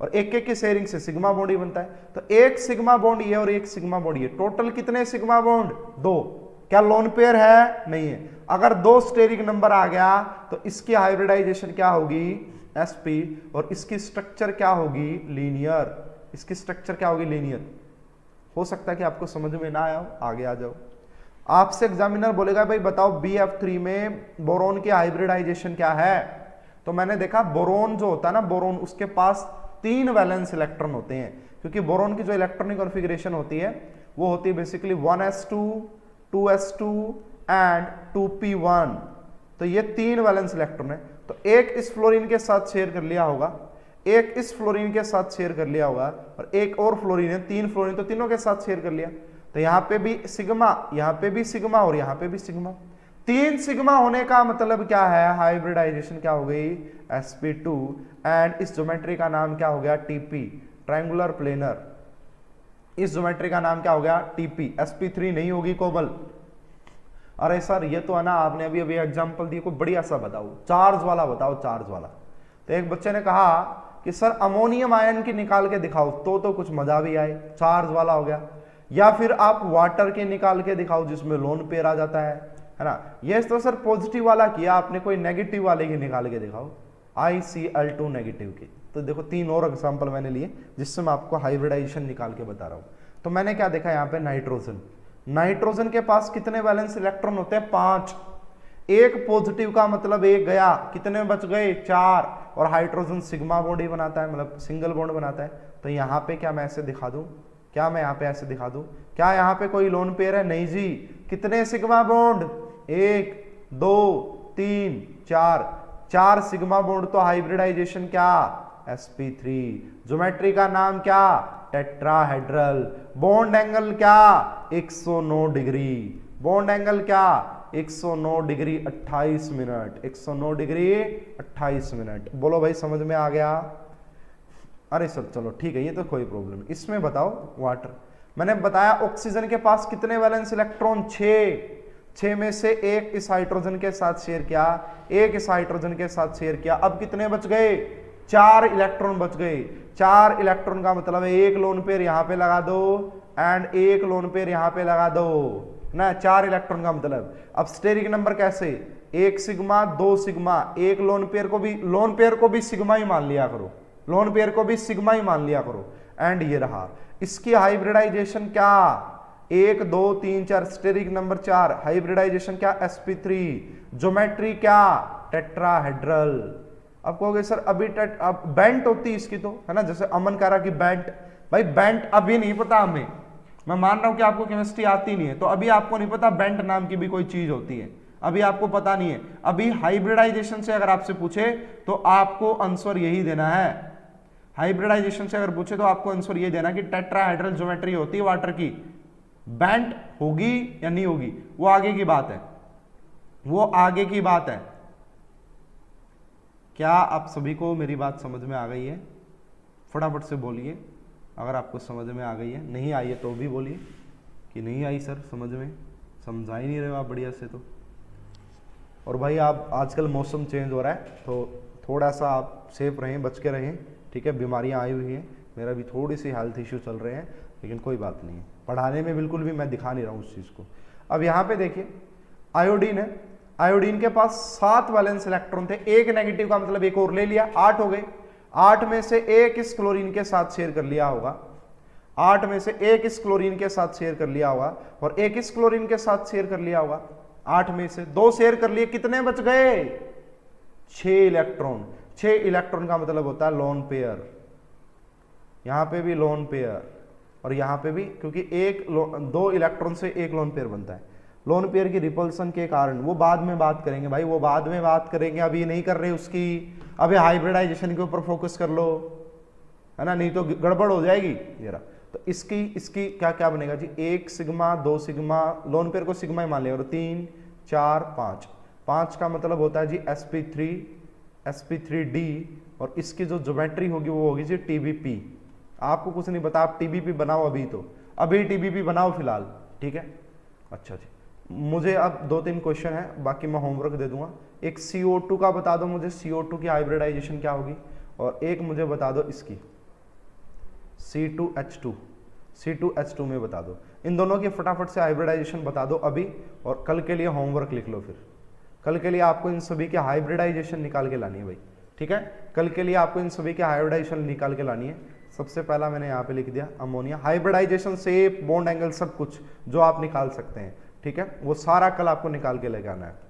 और एक एक की शेयरिंग से सिग्मा बॉन्ड ही बनता है। तो एक सिग्मा बॉन्ड ये और एक सिग्मा बॉन्ड ये, टोटल कितने सिग्मा बॉन्ड, 2। क्या लोन पेयर है, नहीं है। अगर 2 स्टेरिक नंबर आ गया तो इसकी हाइब्रिडाइजेशन क्या होगी, sp, और इसकी स्ट्रक्चर क्या होगी, लीनियर। इसकी स्ट्रक्चर क्या होगी, लीनियर। हो सकता है कि आपको समझ में ना आया हो, आगे आ जाओ। आपसे एग्जामिनर बोलेगा भाई बताओ BF3 में बोरोन की हाइब्रिडाइजेशन क्या है, तो मैंने देखा बोरोन जो होता है ना, बोरोन उसके पास 3 वैलेंस इलेक्ट्रॉन होते हैं, क्योंकि बोरोन की जो इलेक्ट्रॉनिक कॉन्फ़िगरेशन होती है वो होती है basically 1s2 2s2 and 2p1। तो ये 3 वैलेंस इलेक्ट्रॉन है, तो एक इस फ्लोरीन के साथ शेयर कर लिया होगा, एक इस फ्लोरीन के साथ शेयर कर लिया होगा और एक और फ्लोरीन है, 3 फ्लोरीन, तो तीनों के साथ शेयर कर लिया। तो यहाँ पे भी सिग्मा, यहाँ पे भी सिग्मा और यहाँ पे भी सिग्मा। 3 सिग्मा होने का मतलब क्या है, हाइब्रिडाइजेशन क्या हो गई, sp2। एंड इस ज्योमेट्री का नाम क्या हो गया, टीपी, ट्रायंगुलर प्लेनर। इस ज्योमेट्री का नाम क्या हो गया, टीपी। sp3 नहीं होगी कोमल। अरे सर ये तो है ना, आपने अभी अभी एग्जांपल दी, कोई बढ़िया सा बताओ, चार्ज वाला बताओ, चार्ज वाला। तो एक बच्चे ने कहा कि सर अमोनियम आयन की निकाल के दिखाओ, तो कुछ मजा भी आए, चार्ज वाला हो गया। या फिर आप वाटर के निकाल के दिखाओ जिसमें लोन पेयर आ जाता है ना। ये तो सर पॉजिटिव वाला किया आपने, कोई नेगेटिव वाले की निकाल के दिखाओ, ICl2 नेगेटिव की। तो देखो 3 और एग्जांपल मैंने लिए जिससे मैं आपको हाइब्रिडाइजेशन निकाल के बता रहा हूं। तो मैंने क्या देखा यहाँ पे, नाइट्रोजन। नाइट्रोजन के पास कितने वैलेंस इलेक्ट्रॉन होते हैं, 5। एक पॉजिटिव का मतलब एक गया, कितने बच गए, 4। और हाइड्रोजन सिग्मा बॉन्ड ही बनाता है, मतलब सिंगल बॉन्ड बनाता है। तो यहाँ पे क्या मैं ऐसे दिखा दूं, क्या मैं यहाँ पे ऐसे दिखा दूं, क्या यहाँ पे कोई लोन पेयर है, नहीं जी। कितने सिग्मा बॉन्ड, 1 2 3 4, 4 सिग्मा बॉन्ड। तो हाइब्रिडाइजेशन क्या, sp3। ज्योमेट्री का नाम क्या, टेट्राहेड्रल। बॉन्ड एंगल क्या, 109 डिग्री। बॉन्ड एंगल क्या, 109 डिग्री 28 मिनट। 109 degree 28 minute. बोलो भाई समझ में आ गया। अरे सर चलो ठीक है, ये तो कोई प्रॉब्लम। इसमें बताओ वाटर, मैंने बताया ऑक्सीजन के पास कितने वैलेंस इलेक्ट्रॉन, 6 में से एक इस हाइड्रोजन के साथ शेयर किया, एक इस हाइड्रोजन के साथ शेयर किया। अब कितने बच गए, 4 इलेक्ट्रॉन बच गए। 4 इलेक्ट्रॉन का मतलब है एक लोन पेयर यहां पे लगा दो एंड एक लोन पेयर यहां पे लगा दो ना, 4 इलेक्ट्रॉन का मतलब। अब स्टेरिक नंबर कैसे, 1 सिग्मा 2 सिग्मा, एक लोन पेयर को भी सिग्मा ही मान लिया करो, लोन पेयर को भी सिग्मा ही मान लिया करो। एंड ये रहा इसकी हाइब्रिडाइजेशन क्या, 1 2 3 4, स्टेरिक नंबर 4, हाइब्रिडाइजेशन क्या, sp3। ज्योमेट्री क्या, टेट्राहेड्रल। अब कहोगे सर अभी अब बेंट होती है इसकी, तो है ना, जैसे अमन कह रहा कि बेंट, भाई बेंट अभी नहीं पता हमें। मैं मान रहा हूं कि आपको केमिस्ट्री आती नहीं है, तो अभी आपको नहीं पता बेंट नाम की भी कोई चीज होती है, अभी आपको पता नहीं है। अभी हाइब्रिडाइजेशन से अगर आपसे पूछे तो आपको आंसर यही देना है। हाइब्रिडाइजेशन से अगर पूछे तो आपको आंसर ये देना कि टेट्राहेड्रल ज्योमेट्री होती है वाटर की। बेंट होगी या नहीं होगी वो आगे की बात है, वो आगे की बात है। क्या आप सभी को मेरी बात समझ में आ गई है? फटाफट से बोलिए अगर आपको समझ में आ गई है। नहीं आई है तो भी बोलिए कि नहीं आई सर समझ में, समझा ही नहीं रहे हो आप बढ़िया से तो। और भाई आप आजकल मौसम चेंज हो रहा है तो थोड़ा सा आप सेफ रहें, बच के रहें, ठीक है। बीमारियां आई हुई हैं, मेरा भी थोड़ी सी हेल्थ इश्यू चल रहे हैं, लेकिन कोई बात नहीं है। पढ़ाने में बिल्कुल भी मैं दिखा नहीं रहा हूँ उस चीज़ को। अब यहाँ पे देखिए आयोडीन है, आयोडीन के पास 7 वैलेंस इलेक्ट्रॉन थे, एक नेगेटिव का मतलब एक और ले लिया, 8 हो गए। 8 में से एक इस क्लोरीन के साथ शेयर कर लिया होगा, 8 में से एक इस क्लोरीन के साथ शेयर कर लिया होगा और एक इस क्लोरीन के साथ शेयर कर लिया होगा। 8 में से 2 शेयर कर लिए, कितने बच गए, 6 इलेक्ट्रॉन। 6 इलेक्ट्रॉन का मतलब होता है लोन पेयर, यहां पे भी लोन पेयर और यहां पे भी, क्योंकि 2 इलेक्ट्रॉन से एक लोन पेयर बनता है। लोन पेयर की रिपल्सन के कारण, वो बाद में बात करेंगे भाई, वो बाद में बात करेंगे, अभी नहीं कर रहे उसकी। अभी हाइब्रिडाइजेशन के ऊपर फोकस कर लो, है ना, नहीं तो गड़बड़ हो जाएगी जरा। तो इसकी क्या क्या बनेगा जी, 1 सिग्मा 2 सिग्मा, लोन पेयर को सिग्मा ही मान लिया, और 3 4 5, 5 का मतलब होता है जी sp3d और इसकी जो ज्योमेट्री होगी वो होगी जी tbp। आपको कुछ नहीं पता, आप tbp बनाओ, अभी tbp बनाओ फिलहाल, ठीक है। अच्छा जी, मुझे अब 2-3 क्वेश्चन है, बाकी मैं होमवर्क दे दूंगा। एक CO2 का बता दो मुझे, CO2 की हाइब्रिडाइजेशन क्या होगी, और एक मुझे बता दो इसकी C2H2 में बता दो। इन दोनों की फटाफट से हाइब्रिडाइजेशन बता दो अभी, और कल के लिए होमवर्क लिख लो। फिर कल के लिए आपको इन सभी की हाइब्रिडाइजेशन निकाल के लानी है भाई, ठीक है। कल के लिए आपको इन सभी की हाइब्रिडाइजेशन निकाल के लानी है। सबसे पहला मैंने यहाँ पे लिख दिया ammonia, hybridization, shape, bond angle, सब कुछ जो आप निकाल सकते हैं, ठीक है, वो सारा कल आपको निकाल के लेके आना है।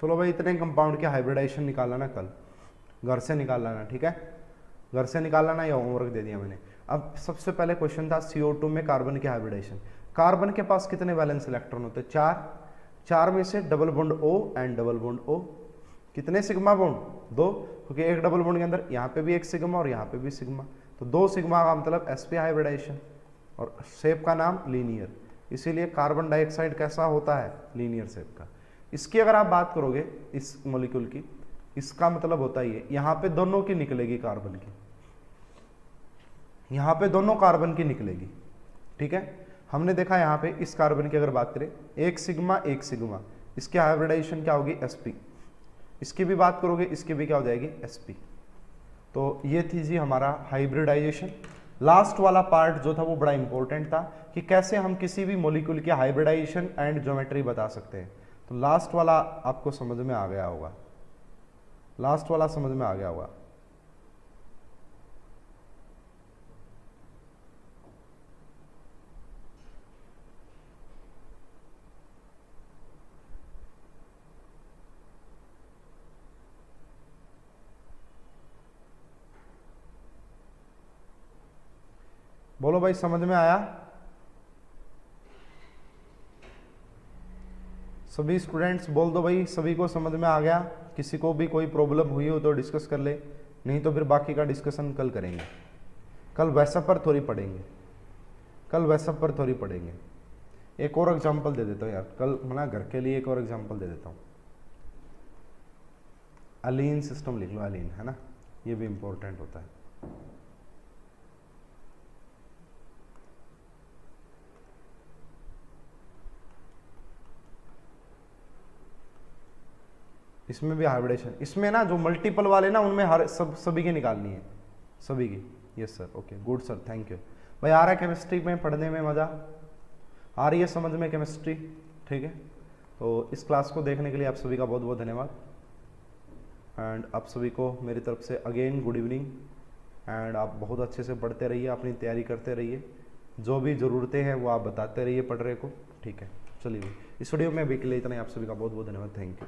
चलो भाई इतने कंपाउंड के हाइब्रिडाइजेशन निकाला ना, कल घर से निकाल लाना, ठीक है, घर से निकाल लाना, या होमवर्क दे दिया मैंने। अब सबसे पहले क्वेश्चन था CO2 में कार्बन के हाइब्रिडाइजेशन। कार्बन के पास कितने वैलेंस इलेक्ट्रॉन होते हैं? 4। 4 में से double bond O and double bond O, कितने सिग्मा बॉन्ड? 2, क्योंकि एक डबल बॉन्ड के अंदर यहाँ पे भी एक सिग्मा और यहाँ पे भी सिग्मा, तो 2 सिग्मा का मतलब sp हाइब्रिडाइजेशन, और शेप का नाम लीनियर, इसीलिए कार्बन डाइऑक्साइड कैसा होता है? लीनियर शेप का। इसकी अगर आप बात करोगे इस मॉलिक्यूल की, इसका मतलब होता है ये, यहाँ पे दोनों की निकलेगी कार्बन की, यहाँ पे दोनों कार्बन की निकलेगी, ठीक है। हमने देखा यहाँ पे इस कार्बन की अगर बात करें, एक सिग्मा, इसकी हाइब्रिडाइजेशन क्या होगी? sp। इसकी भी बात करोगे, इसकी भी क्या हो जाएगी? sp। तो ये थी जी हमारा हाइब्रिडाइजेशन। लास्ट वाला पार्ट जो था वो बड़ा इंपॉर्टेंट था कि कैसे हम किसी भी मॉलिक्यूल की हाइब्रिडाइजेशन एंड ज्योमेट्री बता सकते हैं। तो लास्ट वाला आपको समझ में आ गया होगा, लास्ट वाला समझ में आ गया होगा। बोलो भाई समझ में आया? सभी स्टूडेंट्स बोल दो भाई, सभी को समझ में आ गया? किसी को भी कोई प्रॉब्लम हुई हो तो डिस्कस कर ले, नहीं तो फिर बाकी का डिस्कशन कल करेंगे। कल वैसा पर थोड़ी पढ़ेंगे, कल वैसा पर थोड़ी पढ़ेंगे। एक और एग्जांपल दे देता हूँ यार, कल मना घर के लिए एक और एग्जांपल दे देता हूँ। अलीन सिस्टम लिख लो, अलीन, है ना, ये भी इंपॉर्टेंट होता है। इसमें भी हाइब्रिडेशन, इसमें ना जो मल्टीपल वाले ना उनमें हर सभी की निकालनी है, सभी की। Yes sir, okay, good sir, thank you. भाई आ रहा है केमिस्ट्री में पढ़ने में मज़ा? आ रही है समझ में केमिस्ट्री? ठीक है, तो इस क्लास को देखने के लिए आप सभी का बहुत बहुत धन्यवाद। एंड आप सभी को मेरी तरफ से अगेन गुड इवनिंग। एंड आप बहुत अच्छे से पढ़ते रहिए, अपनी तैयारी करते रहिए, जो भी ज़रूरतें हैं वो आप बताते रहिए पढ़ रहे को, ठीक है। चलिए इस वीडियो में अभी के लिए इतना ही, आप सभी का बहुत बहुत धन्यवाद, थैंक यू।